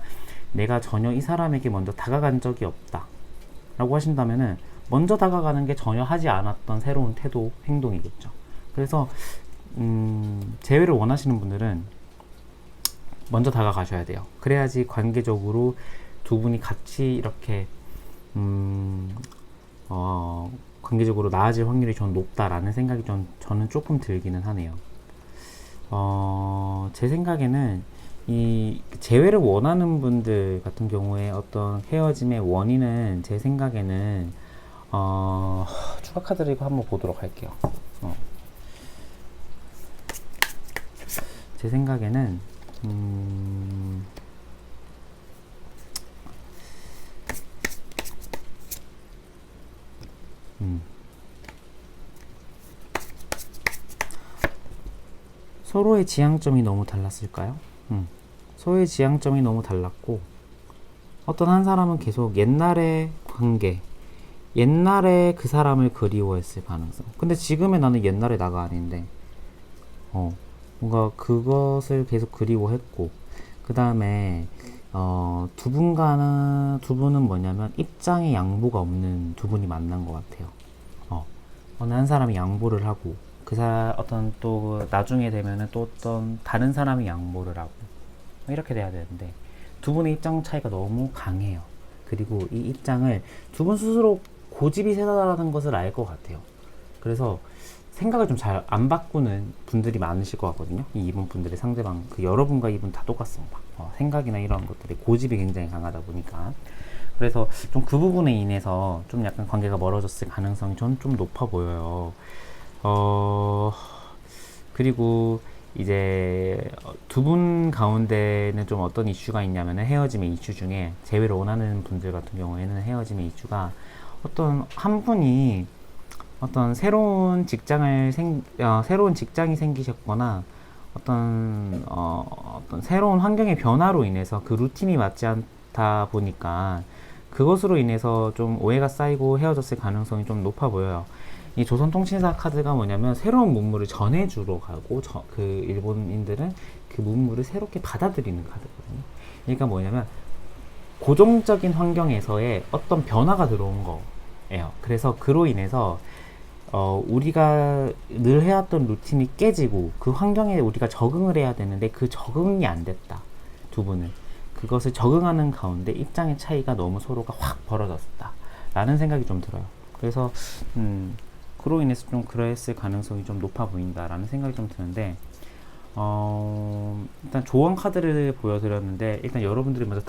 내가 전혀 이 사람에게 먼저 다가간 적이 없다 라고 하신다면은 먼저 다가가는 게 전혀 하지 않았던 새로운 태도, 행동이겠죠. 그래서 재회를 원하시는 분들은 먼저 다가가셔야 돼요. 그래야지 관계적으로 두 분이 같이 이렇게 관계적으로 나아질 확률이 좀 높다라는 생각이 저는 조금 들기는 하네요. 제 생각에는 이 재회를 원하는 분들 같은 경우에 어떤 헤어짐의 원인은 제 생각에는 추가 카드를 이거 한번 보도록 할게요. 제 생각에는 서로의 지향점이 너무 달랐을까요? 서로의 지향점이 너무 달랐고 어떤 한 사람은 계속 옛날의 관계, 옛날에 그 사람을 그리워했을 가능성. 근데 지금의 나는 옛날의 나가 아닌데 뭔가 그것을 계속 그리워했고 그 다음에 두 분은 뭐냐면 입장에 양보가 없는 두 분이 만난 것 같아요. 어느 한 사람이 양보를 하고 어떤 또 나중에 되면은 또 어떤 다른 사람이 양보를 하고 이렇게 돼야 되는데 두 분의 입장 차이가 너무 강해요. 그리고 이 입장을 두 분 스스로 고집이 세다라는 것을 알 것 같아요. 그래서 생각을 좀 잘 안 바꾸는 분들이 많으실 것 같거든요. 이 이분 분들의 상대방, 여러분과 이분 다 똑같습니다. 생각이나 이런 것들이 고집이 굉장히 강하다 보니까. 그래서 좀 그 부분에 인해서 좀 약간 관계가 멀어졌을 가능성이 저는 좀 높아 보여요. 그리고 이제 두 분 가운데는 좀 어떤 이슈가 있냐면 헤어짐의 이슈 중에 재회를 원하는 분들 같은 경우에는 헤어짐의 이슈가 어떤 한 분이 어떤 새로운 새로운 직장이 생기셨거나 어떤 새로운 환경의 변화로 인해서 그 루틴이 맞지 않다 보니까 그것으로 인해서 좀 오해가 쌓이고 헤어졌을 가능성이 좀 높아 보여요. 이 조선통신사 카드가 뭐냐면 새로운 문물을 전해주러 가고 그 일본인들은 그 문물을 새롭게 받아들이는 카드거든요. 그러니까 뭐냐면 고정적인 환경에서의 어떤 변화가 들어온 거예요. 그래서 그로 인해서 우리가 늘 해왔던 루틴이 깨지고 그 환경에 우리가 적응을 해야 되는데 그 적응이 안 됐다. 두 분은 그것을 적응하는 가운데 입장의 차이가 너무 서로가 확 벌어졌다 라는 생각이 좀 들어요. 그래서 그로 인해서 좀 그랬을 가능성이 좀 높아 보인다라는 생각이 좀 드는데 일단 조언 카드를 보여드렸는데 일단 여러분들이 먼저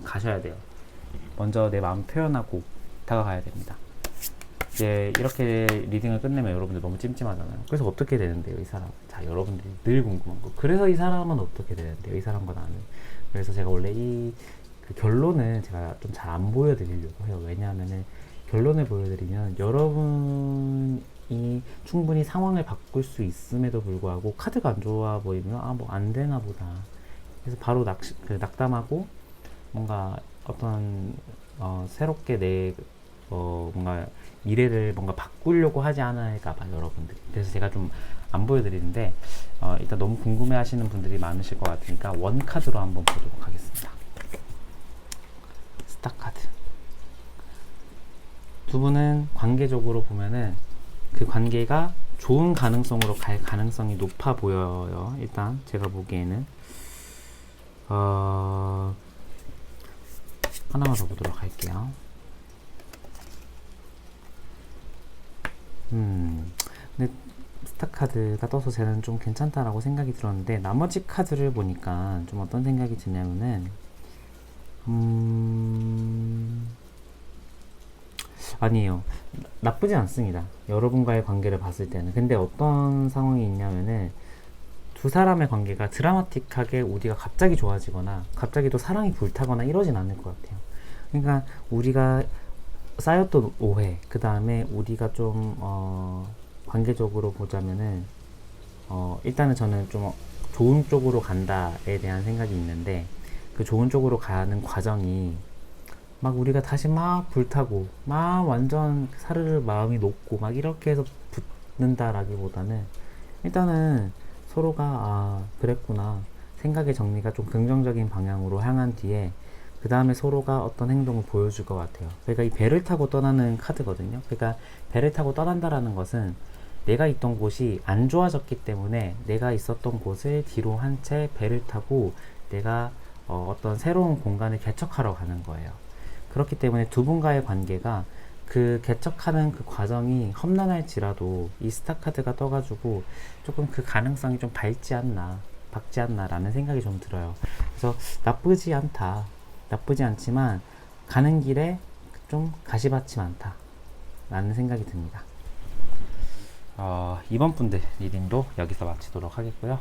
가셔야 돼요. 먼저 내 마음 표현하고 다가가야 됩니다. 이제 이렇게 리딩을 끝내면 여러분들 너무 찜찜하잖아요. 그래서 어떻게 되는데요, 이 사람? 자, 여러분들이 늘 궁금한 거. 그래서 이 사람은 어떻게 되는데요, 이 사람과 나는? 그래서 제가 원래 그 결론은 제가 좀 잘 안 보여드리려고 해요. 왜냐하면은 결론을 보여드리면 여러분이 충분히 상황을 바꿀 수 있음에도 불구하고 카드가 안 좋아 보이면 뭐 안 되나 보다. 그래서 바로 낙담하고 뭔가 어떤 새롭게 뭔가 미래를 뭔가 바꾸려고 하지 않을까봐 여러분들. 그래서 제가 좀 안 보여드리는데 일단 너무 궁금해하시는 분들이 많으실 것 같으니까 원 카드로 한번 보도록 하겠습니다. 스타 카드. 두 분은 관계적으로 보면은 그 관계가 좋은 가능성으로 갈 가능성이 높아 보여요. 일단 제가 보기에는 하나만 더 보도록 할게요. 근데 스타 카드가 떠서 저는 좀 괜찮다라고 생각이 들었는데 나머지 카드를 보니까 좀 어떤 생각이 드냐면은 아니에요. 나쁘지 않습니다. 여러분과의 관계를 봤을 때는. 근데 어떤 상황이 있냐면은 두 사람의 관계가 드라마틱하게 우리가 갑자기 좋아지거나 갑자기 또 사랑이 불타거나 이러진 않을 것 같아요. 그러니까 우리가 쌓였던 오해, 그 다음에 우리가 좀 관계적으로 보자면은 일단은 저는 좀 좋은 쪽으로 간다에 대한 생각이 있는데 그 좋은 쪽으로 가는 과정이 막 우리가 다시 막 불타고 막 완전 사르르 마음이 녹고 막 이렇게 해서 붙는다라기보다는 일단은 서로가 그랬구나 생각의 정리가 좀 긍정적인 방향으로 향한 뒤에 그 다음에 서로가 어떤 행동을 보여줄 것 같아요. 그러니까 이 배를 타고 떠나는 카드거든요. 그러니까 배를 타고 떠난다라는 것은 내가 있던 곳이 안 좋아졌기 때문에 내가 있었던 곳을 뒤로 한 채 배를 타고 내가 어떤 새로운 공간을 개척하러 가는 거예요. 그렇기 때문에 두 분과의 관계가 그 개척하는 그 과정이 험난할지라도 이 스타 카드가 떠가지고 조금 그 가능성이 좀 밝지 않나라는 생각이 좀 들어요. 그래서 나쁘지 않다. 나쁘지 않지만 가는 길에 좀 가시밭이 많다. 라는 생각이 듭니다. 이번 분들 리딩도 여기서 마치도록 하겠고요.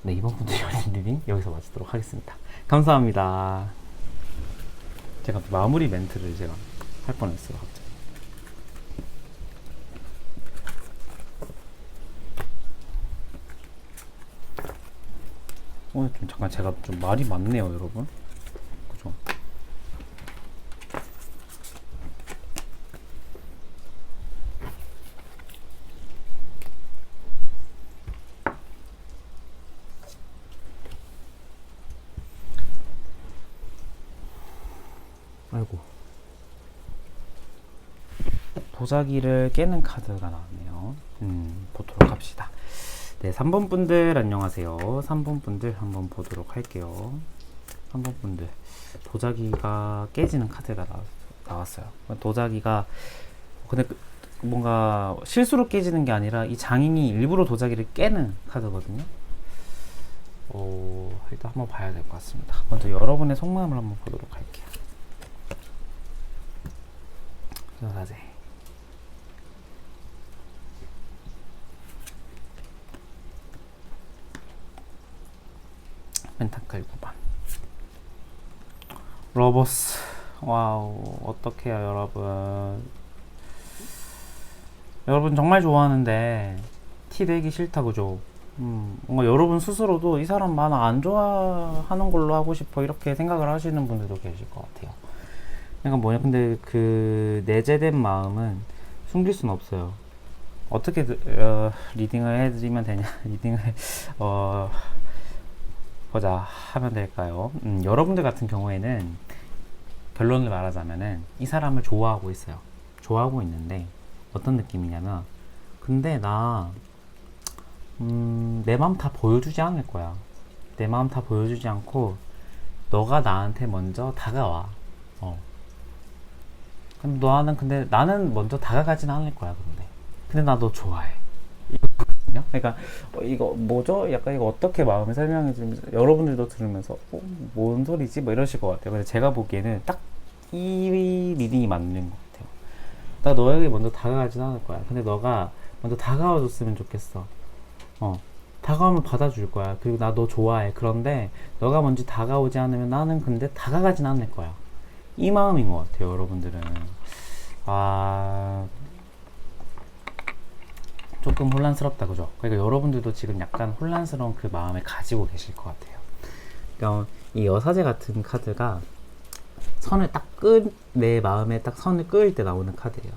네, 이번 분들 리딩 여기서 마치도록 하겠습니다. 감사합니다. 제가 마무리 멘트를 제가 할 뻔했어요, 갑자기. 오늘 좀 잠깐 제가 좀 말이 많네요, 여러분. 그죠? 아이고. 도자기를 깨는 카드가 나왔네요. 보도록 합시다. 네, 3번 분들 안녕하세요. 3번 분들 한번 보도록 할게요. 3번 분들 도자기가 깨지는 카드가 나왔어요. 도자기가 근데 뭔가 실수로 깨지는 게 아니라 이 장인이 일부러 도자기를 깨는 카드거든요. 일단 한번 봐야 될 것 같습니다. 먼저 여러분의 속마음을 한번 보도록 할게요. 여사제 펜타클 9번 러버스. 와우, 어떡해요 여러분. 여러분 정말 좋아하는데 티 내기 싫다, 그죠? 뭔가 여러분 스스로도 이 사람 만화 안 좋아하는 걸로 하고 싶어 이렇게 생각을 하시는 분들도 계실 것 같아요. 그러니까 뭐냐, 근데 그 내재된 마음은 숨길 수는 없어요. 어떻게 리딩을 해드리면 되냐 리딩을 보자 하면 될까요? 여러분들 같은 경우에는 결론을 말하자면은 이 사람을 좋아하고 있어요. 좋아하고 있는데 어떤 느낌이냐면, 근데 나 내 마음 다 보여주지 않을 거야. 내 마음 다 보여주지 않고 너가 나한테 먼저 다가와. 근데 나는 먼저 다가가진 않을 거야. 근데 나 너 좋아해. 이거거든요. 그러니까 이거 뭐죠? 약간 이거 어떻게 마음을 설명해 주면 여러분들도 들으면서 뭔 소리지? 뭐 이러실 것 같아요. 근데 제가 보기에는 딱 이 리딩이 맞는 것 같아요. 나 너에게 먼저 다가가진 않을 거야. 근데 너가 먼저 다가와 줬으면 좋겠어. 다가오면 받아줄 거야. 그리고 나 너 좋아해. 그런데 너가 먼저 다가오지 않으면 나는 근데 다가가진 않을 거야. 이 마음인 것 같아요, 여러분들은. 조금 혼란스럽다, 그죠? 그러니까 여러분들도 지금 약간 혼란스러운 그 마음을 가지고 계실 것 같아요. 그러니까 이 여사제 같은 카드가 선을 내 마음에 딱 선을 끄을 때 나오는 카드예요.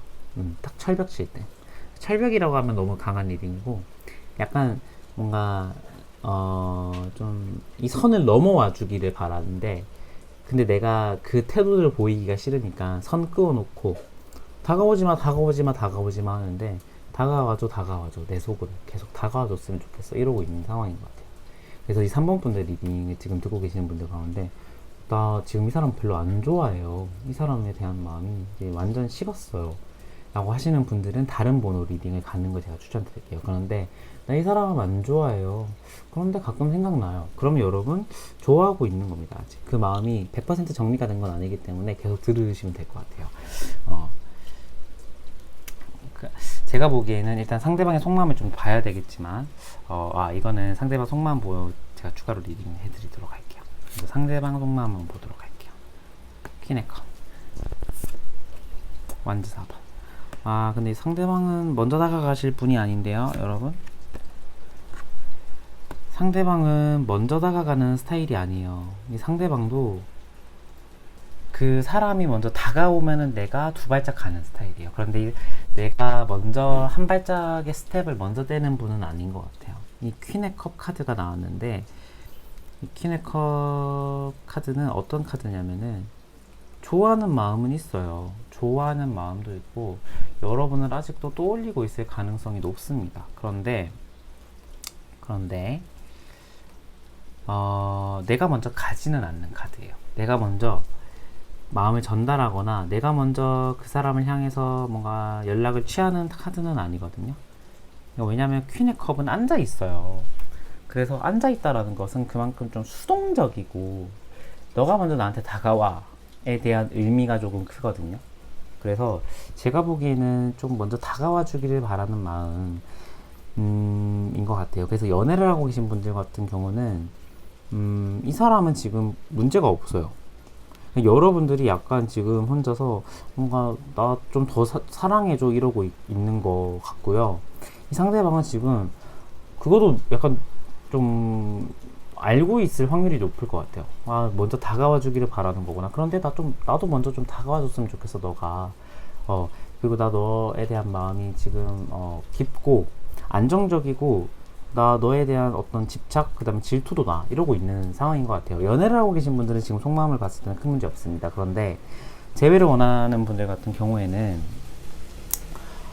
딱 철벽 칠 때. 철벽이라고 하면 너무 강한 리딩이고, 약간 뭔가 좀 이 선을 넘어와 주기를 바라는데, 근데 내가 그 태도를 보이기가 싫으니까 선 그어놓고 다가오지마 하는데, 다가와줘 내 속으로 계속 다가와줬으면 좋겠어 이러고 있는 상황인 것 같아요. 그래서 이 3번 분들 리딩을 지금 듣고 계시는 분들 가운데, 나 지금 이 사람 별로 안 좋아해요, 이 사람에 대한 마음이 이제 완전 식었어요 라고 하시는 분들은 다른 번호 리딩을 갖는 걸 제가 추천드릴게요. 그런데 나 이 사람은 안 좋아해요, 그런데 가끔 생각나요, 그러면 여러분 좋아하고 있는 겁니다. 아직 그 마음이 100% 정리가 된 건 아니기 때문에 계속 들으시면 될 것 같아요. 제가 보기에는 일단 상대방의 속마음을 좀 봐야 되겠지만, 이거는 상대방 속마음 보여 제가 추가로 리딩 해드리도록 할게요. 그래서 상대방 속마음 한번 보도록 할게요. 퀸의컵 완즈 4번. 근데 상대방은 먼저 다가가실 분이 아닌데요, 여러분. 상대방은 먼저 다가가는 스타일이 아니에요. 이 상대방도 그 사람이 먼저 다가오면은 내가 두 발짝 가는 스타일이에요. 그런데 내가 먼저 한 발짝의 스텝을 먼저 떼는 분은 아닌 것 같아요. 이 퀸의 컵 카드가 나왔는데, 이 퀸의 컵 카드는 어떤 카드냐면은 좋아하는 마음은 있어요. 좋아하는 마음도 있고 여러분을 아직도 떠올리고 있을 가능성이 높습니다. 그런데 내가 먼저 가지는 않는 카드예요. 내가 먼저 마음을 전달하거나 내가 먼저 그 사람을 향해서 뭔가 연락을 취하는 카드는 아니거든요. 왜냐면 퀸의 컵은 앉아 있어요. 그래서 앉아 있다라는 것은 그만큼 좀 수동적이고 너가 먼저 나한테 다가와에 대한 의미가 조금 크거든요. 그래서 제가 보기에는 좀 먼저 다가와 주기를 바라는 마음 인 것 같아요. 그래서 연애를 하고 계신 분들 같은 경우는 이 사람은 지금 문제가 없어요. 여러분들이 약간 지금 혼자서 뭔가 나 좀 더 사랑해줘 이러고 있는 것 같고요. 이 상대방은 지금 그것도 약간 좀 알고 있을 확률이 높을 것 같아요. 아, 먼저 다가와 주기를 바라는 거구나. 그런데 나도 먼저 좀 다가와 줬으면 좋겠어, 너가. 그리고 나 너에 대한 마음이 지금, 깊고, 안정적이고, 나 너에 대한 어떤 집착, 그 다음에 질투도 나. 이러고 있는 상황인 것 같아요. 연애를 하고 계신 분들은 지금 속마음을 봤을 때는 큰 문제 없습니다. 그런데, 재회를 원하는 분들 같은 경우에는,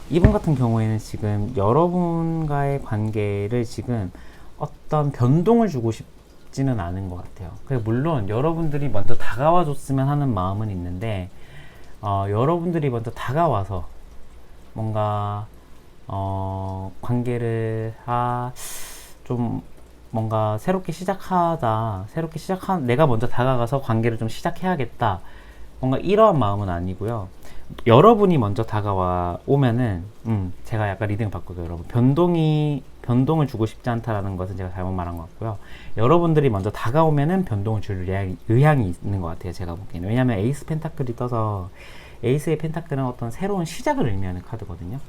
이분 같은 경우에는 지금 여러분과의 관계를 지금 어떤 변동을 주고 싶지는 않은 것 같아요. 물론 여러분들이 먼저 다가와 줬으면 하는 마음은 있는데 여러분들이 먼저 다가와서 뭔가 관계를 좀 뭔가 새롭게 내가 먼저 다가가서 관계를 좀 시작해야겠다. 뭔가 이러한 마음은 아니고요. 여러분이 먼저 다가와 오면은 제가 약간 리딩 바꾸죠. 여러분 변동을 주고 싶지 않다라는 것은 제가 잘못 말한 것 같고요. 여러분들이 먼저 다가오면은 변동을 줄 의향이 있는 것 같아요. 제가 보기에는. 왜냐하면 에이스 펜타클이 떠서 에이스의 펜타클은 어떤 새로운 시작을 의미하는 카드거든요.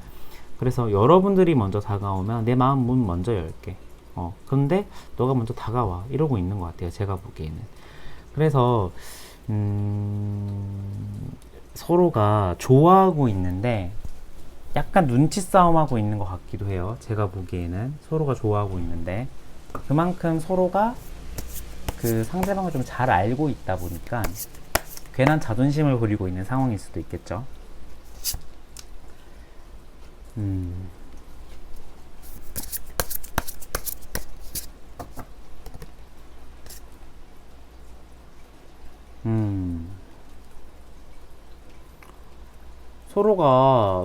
그래서 여러분들이 먼저 다가오면 내 마음 문 먼저 열게. 그런데 너가 먼저 다가와 이러고 있는 것 같아요. 제가 보기에는. 그래서 서로가 좋아하고 있는데 약간 눈치 싸움하고 있는 것 같기도 해요. 제가 보기에는 서로가 좋아하고 있는데 그만큼 서로가 그 상대방을 좀 잘 알고 있다 보니까 괜한 자존심을 부리고 있는 상황일 수도 있겠죠.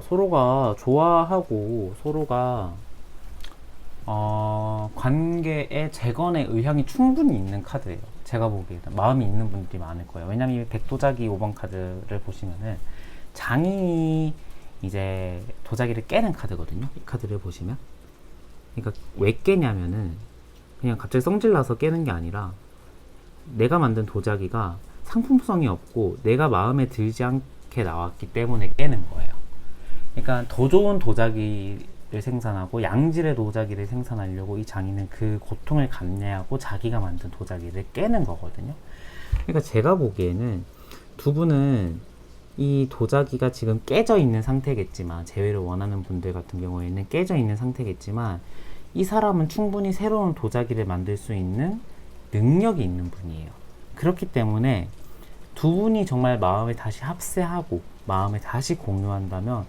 서로가 좋아하고 서로가 관계의 재건의 의향이 충분히 있는 카드예요. 제가 보기에는 마음이 있는 분들이 많을 거예요. 왜냐면 이 백도자기 5번 카드를 보시면은 장인이 이제 도자기를 깨는 카드거든요. 이 카드를 보시면. 그러니까 왜 깨냐면은 그냥 갑자기 성질나서 깨는 게 아니라 내가 만든 도자기가 상품성이 없고 내가 마음에 들지 않게 나왔기 때문에 깨는 거예요. 그러니까 더 좋은 도자기를 생산하고 양질의 도자기를 생산하려고 이 장인은 그 고통을 감내하고 자기가 만든 도자기를 깨는 거거든요. 그러니까 제가 보기에는 두 분은 이 도자기가 지금 깨져 있는 상태겠지만, 재회를 원하는 분들 같은 경우에는 깨져 있는 상태겠지만, 이 사람은 충분히 새로운 도자기를 만들 수 있는 능력이 있는 분이에요. 그렇기 때문에 두 분이 정말 마음을 다시 합세하고 마음을 다시 공유한다면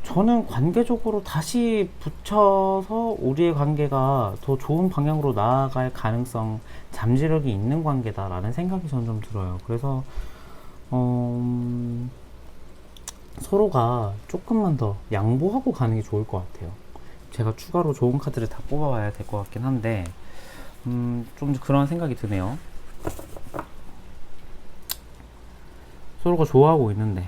저는 관계적으로 다시 붙여서 우리의 관계가 더 좋은 방향으로 나아갈 가능성, 잠재력이 있는 관계다라는 생각이 저는 좀 들어요. 그래서 서로가 조금만 더 양보하고 가는 게 좋을 것 같아요. 제가 추가로 좋은 카드를 다 뽑아봐야 될 것 같긴 한데 좀 그런 생각이 드네요. 서로가 좋아하고 있는데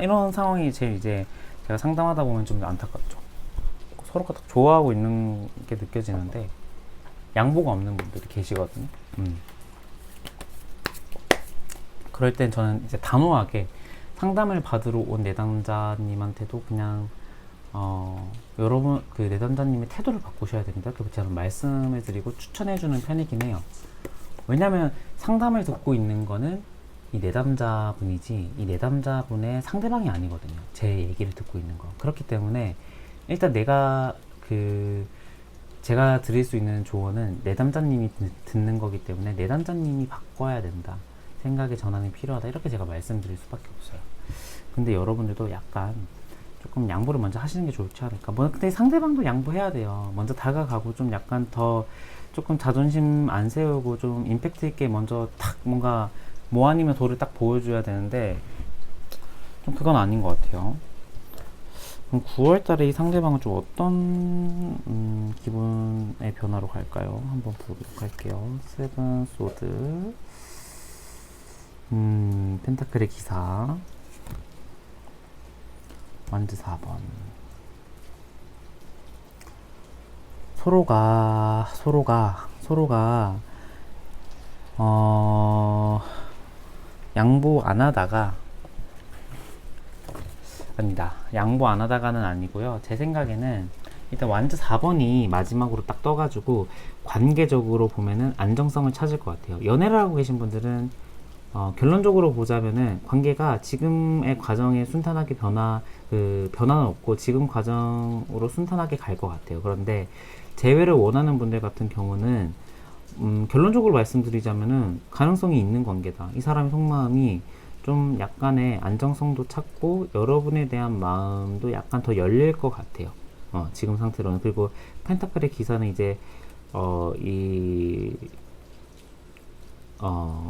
이런 상황이 제일 이제 제가 상담하다 보면 좀 안타깝죠. 서로가 딱 좋아하고 있는 게 느껴지는데 양보가 없는 분들이 계시거든요. 그럴 땐 저는 이제 단호하게 상담을 받으러 온 내담자님한테도 그냥 여러분 그 내담자님의 태도를 바꾸셔야 됩니다. 그렇게 제가 말씀을 드리고 추천해주는 편이긴 해요. 왜냐하면 상담을 듣고 있는 거는 이 내담자분이지 이 내담자분의 상대방이 아니거든요. 제 얘기를 듣고 있는 거. 그렇기 때문에 일단 제가 드릴 수 있는 조언은 내담자님이 듣는 거기 때문에 내담자님이 바꿔야 된다. 생각의 전환이 필요하다. 이렇게 제가 말씀드릴 수밖에 없어요. 근데 여러분들도 약간 조금 양보를 먼저 하시는 게 좋지 않을까. 근데 상대방도 양보해야 돼요. 먼저 다가가고 좀 약간 더 조금 자존심 안 세우고 좀 임팩트 있게 먼저 탁 뭔가 뭐 아니면 도를 딱 보여줘야 되는데 좀 그건 아닌 것 같아요. 그럼 9월달에 이 상대방은 좀 어떤 기분의 변화로 갈까요? 한번 보도록 할게요. 세븐 소드, 펜타클의 기사, 완즈 4번. 서로가 양보 안 하다가, 아니다, 양보 안 하다가는 아니고요. 제 생각에는 일단 완즈 4번이 마지막으로 딱 떠가지고 관계적으로 보면은 안정성을 찾을 것 같아요. 연애를 하고 계신 분들은 결론적으로 보자면은 관계가 지금의 과정에 순탄하게 변화는 없고 지금 과정으로 순탄하게 갈 것 같아요. 그런데 재회를 원하는 분들 같은 경우는 결론적으로 말씀드리자면은 가능성이 있는 관계다. 이 사람의 속마음이 좀 약간의 안정성도 찾고 여러분에 대한 마음도 약간 더 열릴 것 같아요. 지금 상태로는. 그리고 펜타클의 기사는 이제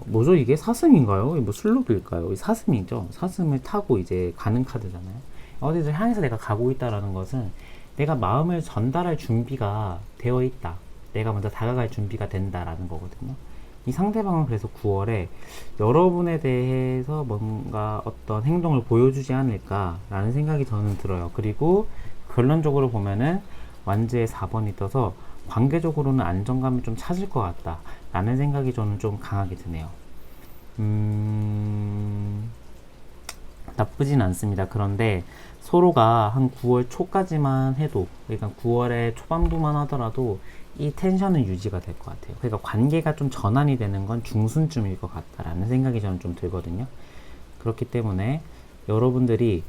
뭐죠 이게? 사슴인가요? 뭐 슬로브일까요? 이 사슴이죠. 사슴을 타고 이제 가는 카드잖아요. 어디를 향해서 내가 가고 있다라는 것은 내가 마음을 전달할 준비가 되어 있다. 내가 먼저 다가갈 준비가 된다라는 거거든요. 이 상대방은 그래서 9월에 여러분에 대해서 뭔가 어떤 행동을 보여주지 않을까라는 생각이 저는 들어요. 그리고 결론적으로 보면은 완즈의 4번이 떠서 관계적으로는 안정감을 좀 찾을 것 같다 라는 생각이 저는 좀 강하게 드네요. 나쁘진 않습니다. 그런데 서로가 한 9월 초까지만 해도, 그러니까 9월의 초반부만 하더라도 이 텐션은 유지가 될 것 같아요. 그러니까 관계가 좀 전환이 되는 건 중순쯤일 것 같다라는 생각이 저는 좀 들거든요. 그렇기 때문에 여러분들이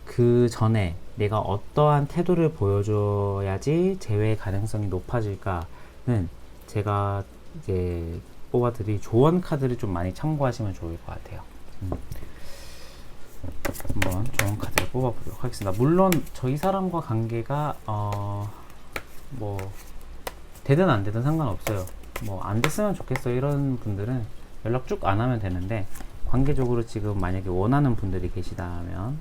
그 전에 내가 어떠한 태도를 보여줘야지 재회 가능성이 높아질까는 제가 이제 뽑아드릴 조언 카드를 좀 많이 참고하시면 좋을 것 같아요. 한번 조언 카드를 뽑아보도록 하겠습니다. 물론 저희 사람과 관계가 뭐 되든 안 되든 상관없어요. 뭐 안 됐으면 좋겠어 이런 분들은 연락 쭉 안 하면 되는데, 관계적으로 지금 만약에 원하는 분들이 계시다면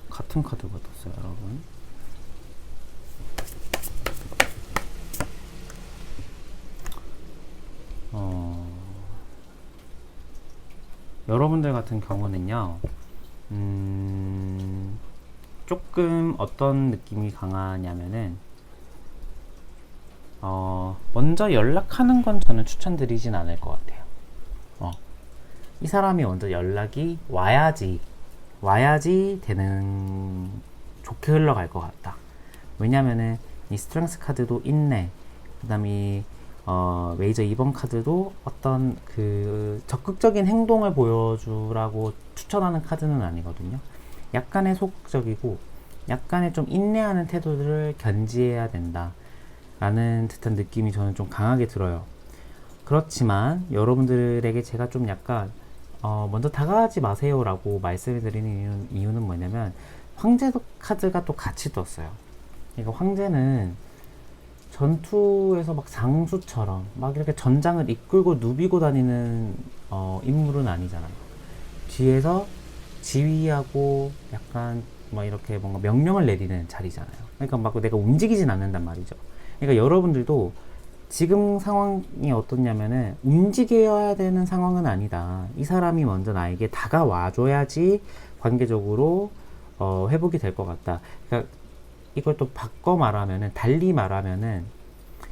같은 카드가 떴어요, 여러분. 여러분들 같은 경우는요, 조금 어떤 느낌이 강하냐면은, 먼저 연락하는 건 저는 추천드리진 않을 것 같아요. 이 사람이 먼저 연락이 와야지 되는, 좋게 흘러갈 것 같다. 왜냐면은 이 스트렝스 카드도 인내, 그 다음에 이 메이저 2번 카드도 어떤 그 적극적인 행동을 보여주라고 추천하는 카드는 아니거든요. 약간의 소극적이고 약간의 좀 인내하는 태도를 견지해야 된다 라는 듯한 느낌이 저는 좀 강하게 들어요. 그렇지만 여러분들에게 제가 좀 약간 먼저 다가가지 마세요 라고 말씀을 드리는 이유는 뭐냐면, 황제 카드가 또 같이 떴어요. 그러니까 황제는 전투에서 막 장수처럼 막 이렇게 전장을 이끌고 누비고 다니는 인물은 아니잖아요. 뒤에서 지휘하고 약간 막 이렇게 뭔가 명령을 내리는 자리잖아요. 그러니까 막 내가 움직이진 않는단 말이죠. 그러니까 여러분들도 지금 상황이 어떻냐면은 움직여야 되는 상황은 아니다. 이 사람이 먼저 나에게 다가와줘야지 관계적으로 회복이 될 것 같다. 그러니까 이걸 또 바꿔 말하면은, 달리 말하면은,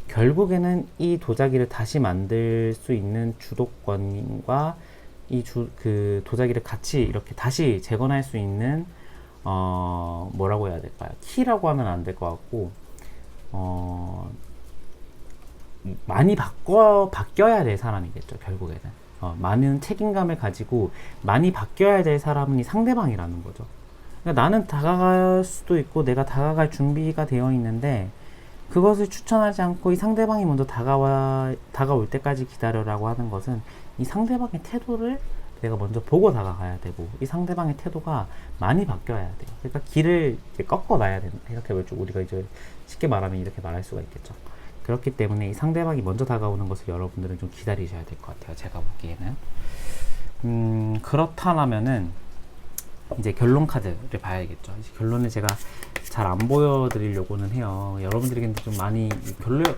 결국에는 이 도자기를 다시 만들 수 있는 주도권과 그 도자기를 같이 이렇게 다시 재건할 수 있는, 뭐라고 해야 될까요? 키라고 하면 안 될 것 같고, 많이 바뀌어야 될 사람이겠죠, 결국에는. 많은 책임감을 가지고 많이 바뀌어야 될 사람은 이 상대방이라는 거죠. 그러니까 나는 다가갈 수도 있고 내가 다가갈 준비가 되어 있는데, 그것을 추천하지 않고 이 상대방이 먼저 다가올 때까지 기다려라고 하는 것은 이 상대방의 태도를 내가 먼저 보고 다가가야 되고, 이 상대방의 태도가 많이 바뀌어야 돼요. 그러니까 길을 이제 꺾어놔야 된다. 이렇게 우리가 이제 쉽게 말하면 이렇게 말할 수가 있겠죠. 그렇기 때문에 이 상대방이 먼저 다가오는 것을 여러분들은 좀 기다리셔야 될 것 같아요. 제가 보기에는. 그렇다면은 이제 결론 카드를 봐야겠죠. 이제 결론을 제가 잘 안 보여드리려고는 해요. 여러분들에게는 좀 많이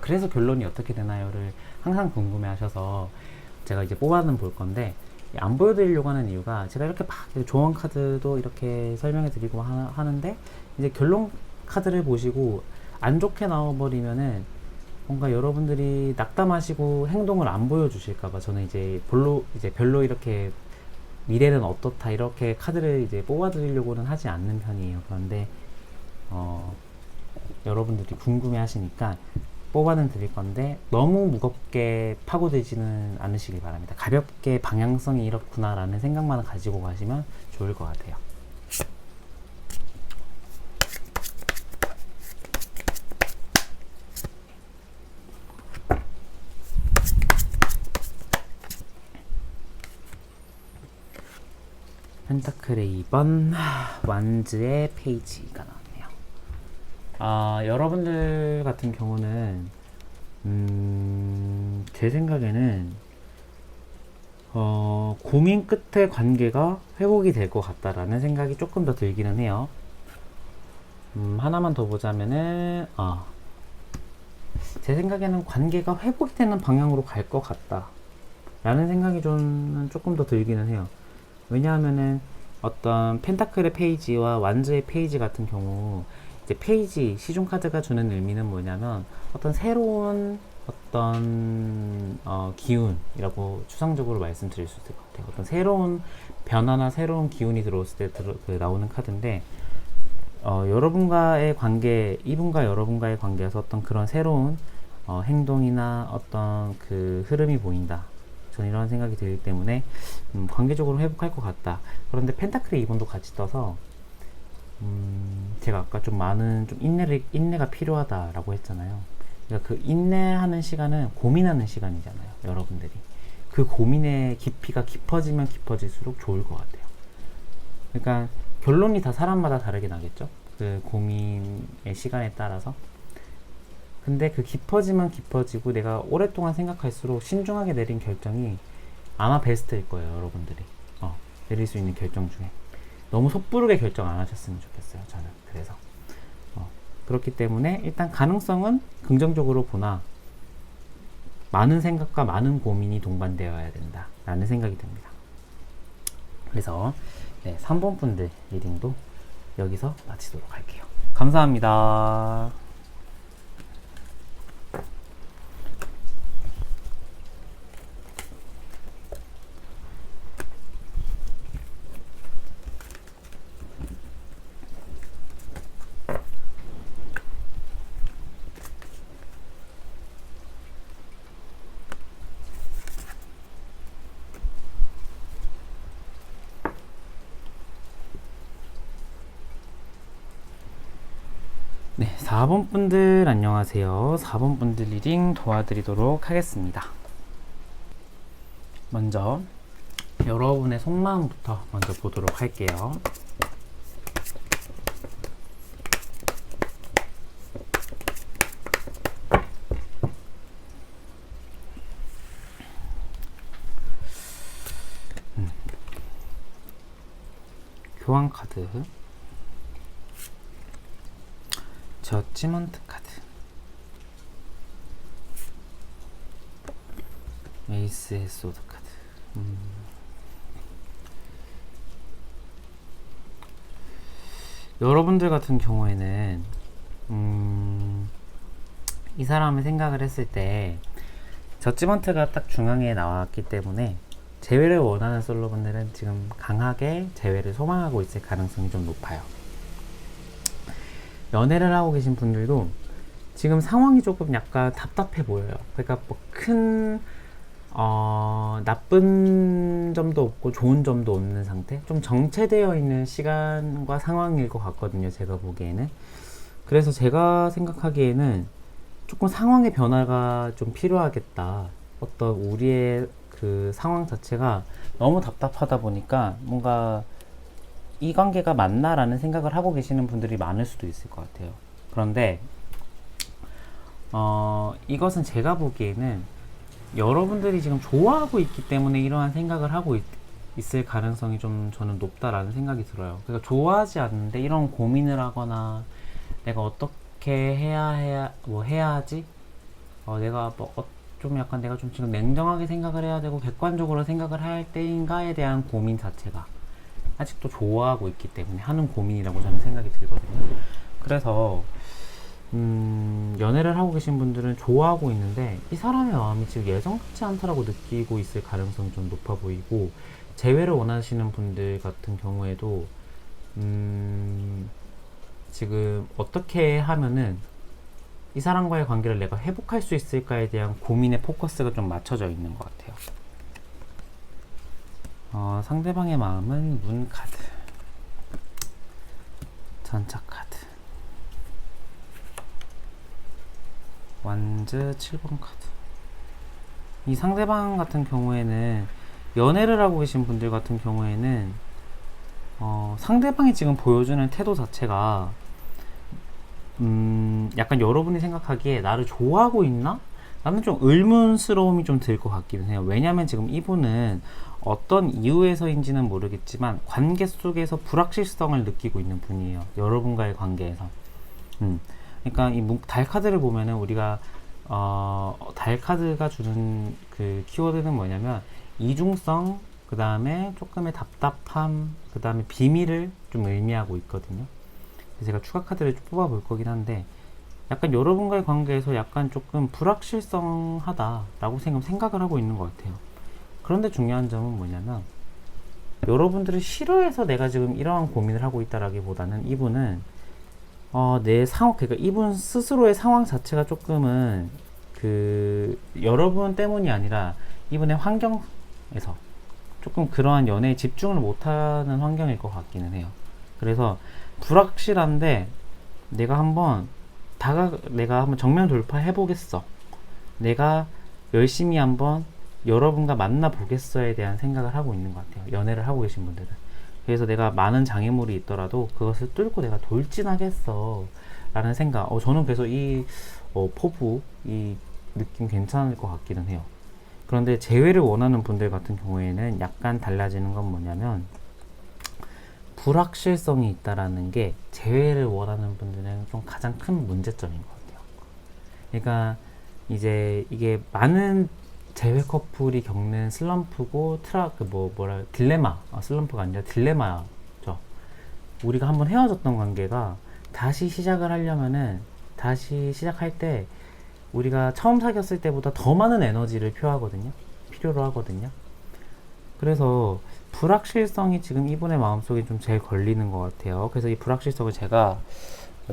그래서 결론이 어떻게 되나요를 항상 궁금해 하셔서 제가 이제 뽑아는 볼 건데, 안 보여드리려고 하는 이유가 제가 이렇게 막 조언 카드도 이렇게 설명해 드리고 하는데, 이제 결론 카드를 보시고 안 좋게 나와버리면은 뭔가 여러분들이 낙담하시고 행동을 안 보여주실까봐 저는 이제 별로 이렇게 미래는 어떻다 이렇게 카드를 이제 뽑아드리려고는 하지 않는 편이에요. 그런데 여러분들이 궁금해 하시니까 뽑아는 드릴 건데 너무 무겁게 파고들지는 않으시길 바랍니다. 가볍게 방향성이 이렇구나 라는 생각만 가지고 가시면 좋을 것 같아요. 펜타클의 2번 완즈의 페이지가 나왔네요. 여러분들 같은 경우는 제 생각에는 고민 끝에 관계가 회복이 될 것 같다라는 생각이 조금 더 들기는 해요. 하나만 더 보자면은 제 생각에는 관계가 회복이 되는 방향으로 갈 것 같다 라는 생각이 저는 조금 더 들기는 해요. 왜냐하면은 어떤 펜타클의 페이지와 완즈의 페이지 같은 경우 이제 페이지 시중 카드가 주는 의미는 뭐냐면 어떤 새로운 어떤 기운이라고 추상적으로 말씀드릴 수 있을 것 같아요. 어떤 새로운 변화나 새로운 기운이 들어왔을 때 나오는 카드인데, 여러분과의 관계, 이분과 여러분과의 관계에서 어떤 그런 새로운 행동이나 어떤 그 흐름이 보인다. 저는 이런 생각이 들기 때문에 관계적으로 회복할 것 같다. 그런데 펜타클의 2번도 같이 떠서 제가 아까 좀 인내가 필요하다라고 했잖아요. 그러니까 그 인내하는 시간은 고민하는 시간이잖아요. 여러분들이 그 고민의 깊이가 깊어지면 깊어질수록 좋을 것 같아요. 그러니까 결론이 다 사람마다 다르게 나겠죠. 그 고민의 시간에 따라서. 근데 그 깊어지면 깊어지고 내가 오랫동안 생각할수록 신중하게 내린 결정이 아마 베스트일 거예요. 여러분들이 내릴 수 있는 결정 중에 너무 섣부르게 결정 안 하셨으면 좋겠어요. 저는 그래서 그렇기 때문에 일단 가능성은 긍정적으로 보나 많은 생각과 많은 고민이 동반되어야 된다 라는 생각이 듭니다. 그래서 3번 분들 리딩도 여기서 마치도록 할게요. 감사합니다. 네, 4번 분들 안녕하세요. 4번 분들 리딩 도와드리도록 하겠습니다. 먼저 여러분의 속마음부터 먼저 보도록 할게요. 교환 카드, 저지먼트 카드, 에이스의 소드 카드. 여러분들 같은 경우에는 이 사람을 생각을 했을 때 저지먼트가 딱 중앙에 나왔기 때문에 재회를 원하는 솔로분들은 지금 강하게 재회를 소망하고 있을 가능성이 좀 높아요. 연애를 하고 계신 분들도 지금 상황이 조금 약간 답답해 보여요. 그러니까 뭐 큰 나쁜 점도 없고 좋은 점도 없는 상태, 좀 정체되어 있는 시간과 상황일 것 같거든요. 제가 보기에는. 그래서 제가 생각하기에는 조금 상황의 변화가 좀 필요하겠다. 어떤 우리의 그 상황 자체가 너무 답답하다 보니까 뭔가 이 관계가 맞나라는 생각을 하고 계시는 분들이 많을 수도 있을 것 같아요. 그런데 이것은 제가 보기에는 여러분들이 지금 좋아하고 있기 때문에 이러한 생각을 하고 있을 가능성이 좀 저는 높다라는 생각이 들어요. 그러니까 좋아하지 않는데 이런 고민을 하거나 내가 어떻게 해야 하지? 내가 좀 약간 내가 좀 지금 냉정하게 생각을 해야 되고 객관적으로 생각을 할 때인가에 대한 고민 자체가 아직도 좋아하고 있기 때문에 하는 고민이라고 저는 생각이 들거든요. 그래서 연애를 하고 계신 분들은 좋아하고 있는데 이 사람의 마음이 지금 예전 같지 않다라고 느끼고 있을 가능성이 좀 높아 보이고, 재회를 원하시는 분들 같은 경우에도 지금 어떻게 하면은 이 사람과의 관계를 내가 회복할 수 있을까에 대한 고민의 포커스가 좀 맞춰져 있는 것 같아요. 상대방의 마음은 문 카드, 전차 카드, 완즈 7번 카드. 이 상대방 같은 경우에는 연애를 하고 계신 분들 같은 경우에는 상대방이 지금 보여주는 태도 자체가 약간 여러분이 생각하기에 나를 좋아하고 있나? 나는 좀 의문스러움이 좀 들 것 같기는 해요. 왜냐면 지금 이분은 어떤 이유에서인지는 모르겠지만 관계 속에서 불확실성을 느끼고 있는 분이에요. 여러분과의 관계에서. 그러니까 이 달 카드를 보면은 우리가 달 카드가 주는 그 키워드는 뭐냐면 이중성, 그 다음에 조금의 답답함, 그 다음에 비밀을 좀 의미하고 있거든요. 그래서 제가 추가 카드를 뽑아 볼 거긴 한데 약간 여러분과의 관계에서 약간 조금 불확실성하다라고 생각을 하고 있는 것 같아요. 그런데 중요한 점은 뭐냐면 여러분들을 싫어해서 내가 지금 이러한 고민을 하고 있다라기보다는 이분은 그러니까 이분 스스로의 상황 자체가 조금은 여러분 때문이 아니라 이분의 환경에서 조금 그러한 연애에 집중을 못하는 환경일 것 같기는 해요. 그래서 불확실한데 내가 한번 정면 돌파해 보겠어. 내가 열심히 한번 여러분과 만나 보겠어에 대한 생각을 하고 있는 것 같아요. 연애를 하고 계신 분들은. 그래서 내가 많은 장애물이 있더라도 그것을 뚫고 내가 돌진하겠어 라는 생각. 저는 그래서 이 포부 이 느낌 괜찮을 것 같기는 해요. 그런데 재회를 원하는 분들 같은 경우에는 약간 달라지는 건 뭐냐면 불확실성이 있다라는 게 재회를 원하는 분들은 좀 가장 큰 문제점인 것 같아요. 그러니까 이제 이게 많은 재회 커플이 겪는 슬럼프고 딜레마, 슬럼프가 아니라 딜레마죠. 우리가 한번 헤어졌던 관계가 다시 시작을 하려면은 다시 시작할 때 우리가 처음 사귀었을 때보다 더 많은 에너지를 필요로 하거든요. 그래서 불확실성이 지금 이분의 마음속에 좀 제일 걸리는 것 같아요. 그래서 이 불확실성을 제가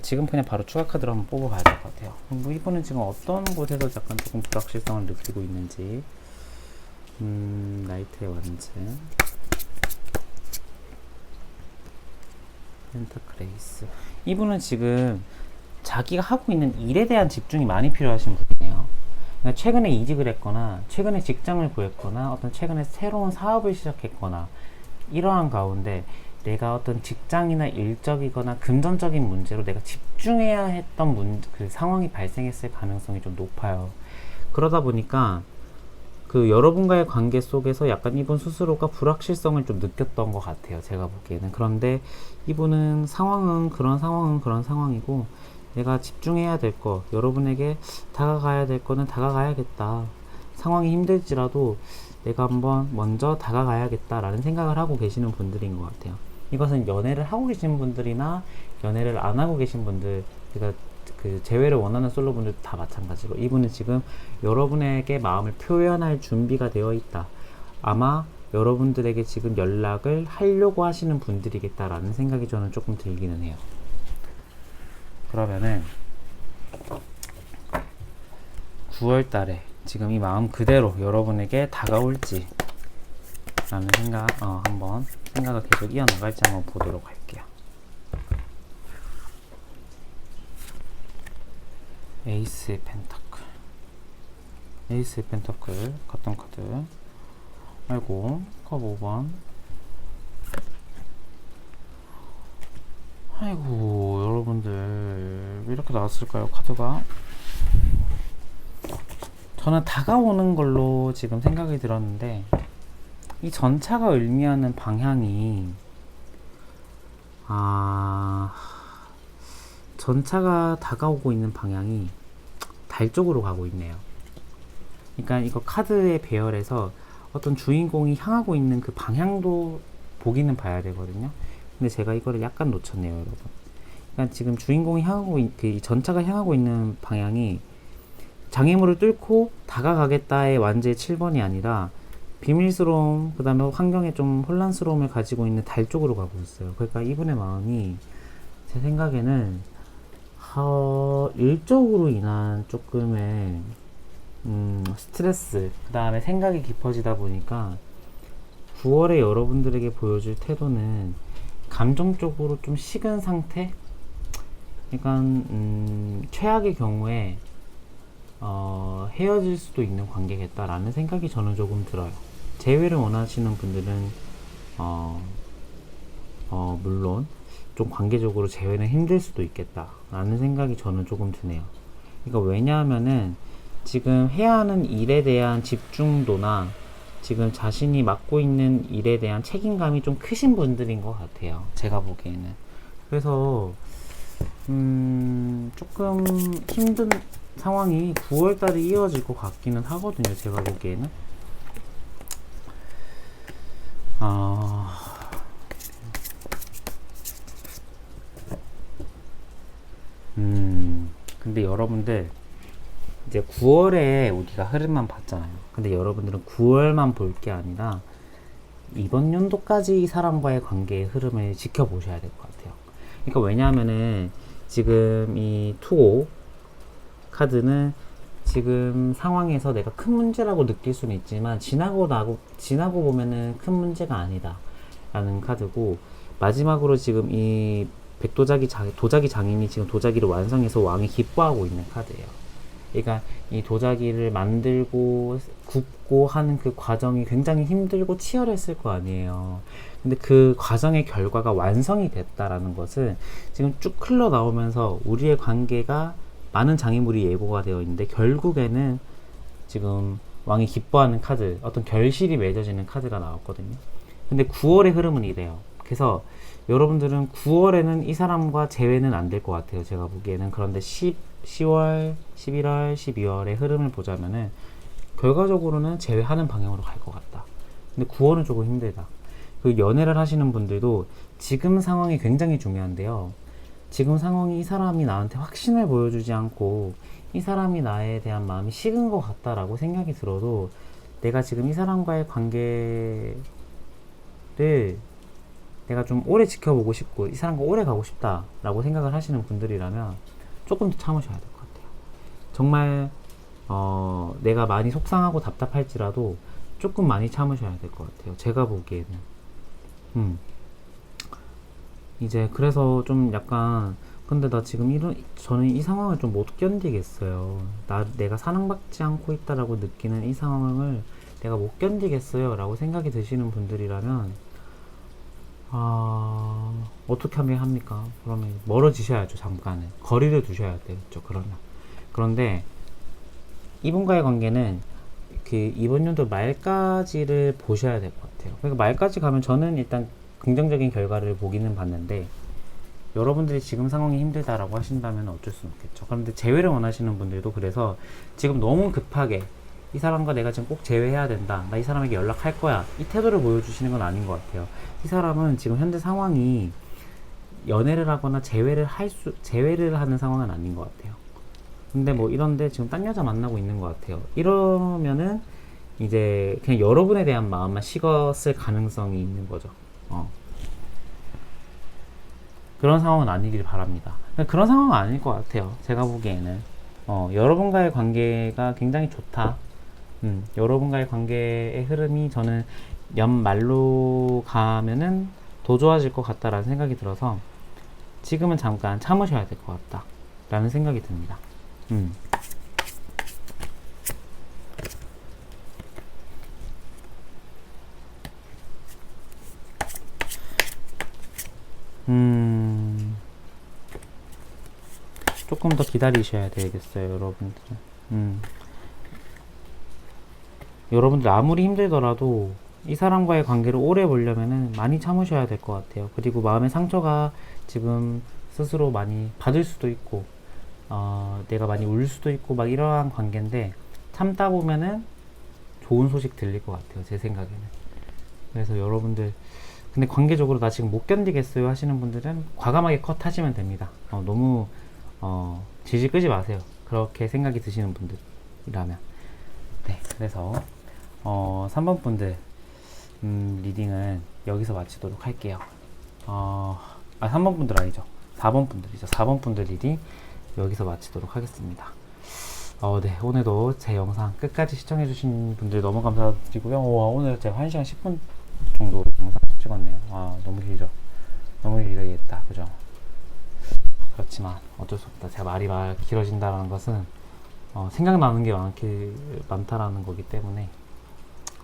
지금 그냥 바로 추가 카드로 한번 뽑아봐야 될 것 같아요. 이분은 지금 어떤 곳에서 약간 조금 불확실성을 느끼고 있는지. 나이트의 완즈, 펜타클레이스. 이분은 지금 자기가 하고 있는 일에 대한 집중이 많이 필요하신 분이에요. 그러니까 최근에 이직을 했거나 최근에 직장을 구했거나 최근에 새로운 사업을 시작했거나 이러한 가운데 내가 어떤 직장이나 일적이거나 금전적인 문제로 내가 집중해야 했던 그 상황이 발생했을 가능성이 좀 높아요. 그러다 보니까 여러분과의 관계 속에서 약간 이분 스스로가 불확실성을 좀 느꼈던 것 같아요. 제가 보기에는. 그런데 이분은 그런 상황이고 내가 집중해야 될 거, 여러분에게 다가가야 될 거는 다가가야겠다. 상황이 힘들지라도 내가 한번 먼저 다가가야겠다라는 생각을 하고 계시는 분들인 것 같아요. 이것은 연애를 하고 계신 분들이나 연애를 안 하고 계신 분들, 그러니까 재회를 원하는 솔로분들도 다 마찬가지고 이분은 지금 여러분에게 마음을 표현할 준비가 되어 있다. 아마 여러분들에게 지금 연락을 하려고 하시는 분들이겠다라는 생각이 저는 조금 들기는 해요. 그러면은 9월 달에 지금 이 마음 그대로 여러분에게 다가올지 라는 한번 생각을 계속 이어나갈지 한번 보도록 할게요. 에이스의 펜타클 갔던 카드. 아이고, 컵 5번. 아이고, 여러분들 왜 이렇게 나왔을까요, 카드가? 저는 다가오는 걸로 지금 생각이 들었는데, 이 전차가 의미하는 방향이, 전차가 다가오고 있는 방향이 달 쪽으로 가고 있네요. 그러니까 이거 카드의 배열에서 어떤 주인공이 향하고 있는 그 방향도 보기는 봐야 되거든요. 근데 제가 이거를 약간 놓쳤네요, 여러분. 그러니까 지금 주인공이 그 전차가 향하고 있는 방향이 장애물을 뚫고 다가가겠다의 완제의 7번이 아니라 비밀스러움, 그 다음에 환경에 좀 혼란스러움을 가지고 있는 달 쪽으로 가고 있어요. 그러니까 이분의 마음이 제 생각에는 일적으로 인한 조금의 스트레스, 그 다음에 생각이 깊어지다 보니까 9월에 여러분들에게 보여줄 태도는 감정적으로 좀 식은 상태? 그러니까 최악의 경우에 헤어질 수도 있는 관계겠다라는 생각이 저는 조금 들어요. 재회를 원하시는 분들은 물론 좀 관계적으로 재회는 힘들 수도 있겠다라는 생각이 저는 조금 드네요. 그러니까 왜냐하면은 지금 해야 하는 일에 대한 집중도나 지금 자신이 맡고 있는 일에 대한 책임감이 좀 크신 분들인 것 같아요. 제가 보기에는. 그래서 조금 힘든 상황이 9월달에 이어질 것 같기는 하거든요. 제가 보기에는. 근데 여러분들 이제 9월에 우리가 흐름만 봤잖아요. 근데 여러분들은 9월만 볼 게 아니라 이번 연도까지 이 사람과의 관계의 흐름을 지켜보셔야 될 것 같아요. 그러니까 왜냐하면은 지금 이 투오 카드는 지금 상황에서 내가 큰 문제라고 느낄 수는 있지만 지나고 보면은 큰 문제가 아니다 라는 카드고, 마지막으로 지금 이 도자기 장인이 지금 도자기를 완성해서 왕이 기뻐하고 있는 카드예요. 그러니까 이 도자기를 만들고 굽고 하는 그 과정이 굉장히 힘들고 치열했을 거 아니에요. 근데 그 과정의 결과가 완성이 됐다라는 것은 지금 쭉 흘러나오면서 우리의 관계가 많은 장애물이 예고가 되어 있는데 결국에는 지금 왕이 기뻐하는 카드, 어떤 결실이 맺어지는 카드가 나왔거든요. 근데 9월의 흐름은 이래요. 그래서 여러분들은 9월에는 이 사람과 재회는 안 될 것 같아요. 제가 보기에는. 그런데 10월, 11월, 12월의 흐름을 보자면은 결과적으로는 재회하는 방향으로 갈 것 같다. 근데 9월은 조금 힘들다. 그 연애를 하시는 분들도 지금 상황이 굉장히 중요한데요. 지금 상황이 이 사람이 나한테 확신을 보여주지 않고 이 사람이 나에 대한 마음이 식은 것 같다라고 생각이 들어도 내가 지금 이 사람과의 관계를 내가 좀 오래 지켜보고 싶고 이 사람과 오래 가고 싶다라고 생각을 하시는 분들이라면 조금 더 참으셔야 될 것 같아요. 정말 내가 많이 속상하고 답답할지라도 조금 많이 참으셔야 될 것 같아요. 제가 보기에는. 이제 그래서 좀 약간, 근데 나 지금 저는 이 상황을 좀 못 견디겠어요. 내가 사랑받지 않고 있다라고 느끼는 이 상황을 내가 못 견디겠어요 라고 생각이 드시는 분들이라면 어떻게 하면 합니까? 그러면 멀어지셔야죠. 잠깐은 거리를 두셔야 되겠죠. 그런데 이분과의 관계는 그 이번 연도 말까지를 보셔야 될 것 같아요. 그러니까 말까지 가면 저는 일단 긍정적인 결과를 보기는 봤는데, 여러분들이 지금 상황이 힘들다라고 하신다면 어쩔 수는 없겠죠. 그런데 재회를 원하시는 분들도 그래서 지금 너무 급하게 이 사람과 내가 지금 꼭 재회해야 된다, 나 이 사람에게 연락할 거야, 이 태도를 보여주시는 건 아닌 것 같아요. 이 사람은 지금 현재 상황이 연애를 하거나 재회를 하는 상황은 아닌 것 같아요. 근데 뭐 이런데 지금 딴 여자 만나고 있는 것 같아요. 이러면은 이제 그냥 여러분에 대한 마음만 식었을 가능성이 있는 거죠. 그런 상황은 아니길 바랍니다. 그런 상황은 아닐 것 같아요. 제가 보기에는 여러분과의 관계가 굉장히 좋다. 여러분과의 관계의 흐름이 저는 연말로 가면은 더 좋아질 것 같다라는 생각이 들어서 지금은 잠깐 참으셔야 될 것 같다 라는 생각이 듭니다. 조금 더 기다리셔야 되겠어요, 여러분들은. 여러분들 아무리 힘들더라도 이 사람과의 관계를 오래 보려면은 많이 참으셔야 될 것 같아요. 그리고 마음의 상처가 지금 스스로 많이 받을 수도 있고, 내가 많이 울 수도 있고, 막 이러한 관계인데, 참다 보면은 좋은 소식 들릴 것 같아요. 제 생각에는. 그래서 여러분들, 근데 관계적으로 나 지금 못 견디겠어요 하시는 분들은 과감하게 컷하시면 됩니다. 너무, 질질 끄지 마세요. 그렇게 생각이 드시는 분들이라면. 네, 그래서, 3번 분들, 리딩은 여기서 마치도록 할게요. 3번 분들 아니죠. 4번 분들이죠. 4번 분들 리딩 여기서 마치도록 하겠습니다. 네, 오늘도 제 영상 끝까지 시청해주신 분들 너무 감사드리고요. 오늘 제가 1시간 10분 정도 영상 찍었네요. 너무 길죠? 너무 길겠다. 그죠? 그렇지만 어쩔 수 없다. 제가 말이 길어진다는 것은 생각나는 게 많다라는 거기 때문에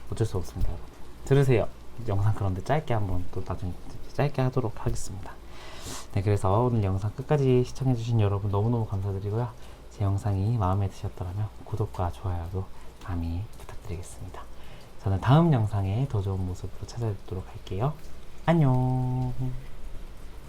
어쩔 수 없습니다. 여러분. 들으세요. 영상 그런데 짧게 한번 또 나중에 짧게 하도록 하겠습니다. 네, 그래서 오늘 영상 끝까지 시청해주신 여러분 너무너무 감사드리고요. 제 영상이 마음에 드셨더라면 구독과 좋아요도 감히 부탁드리겠습니다. 저는 다음 영상에 더 좋은 모습으로 찾아뵙도록 할게요. 안녕.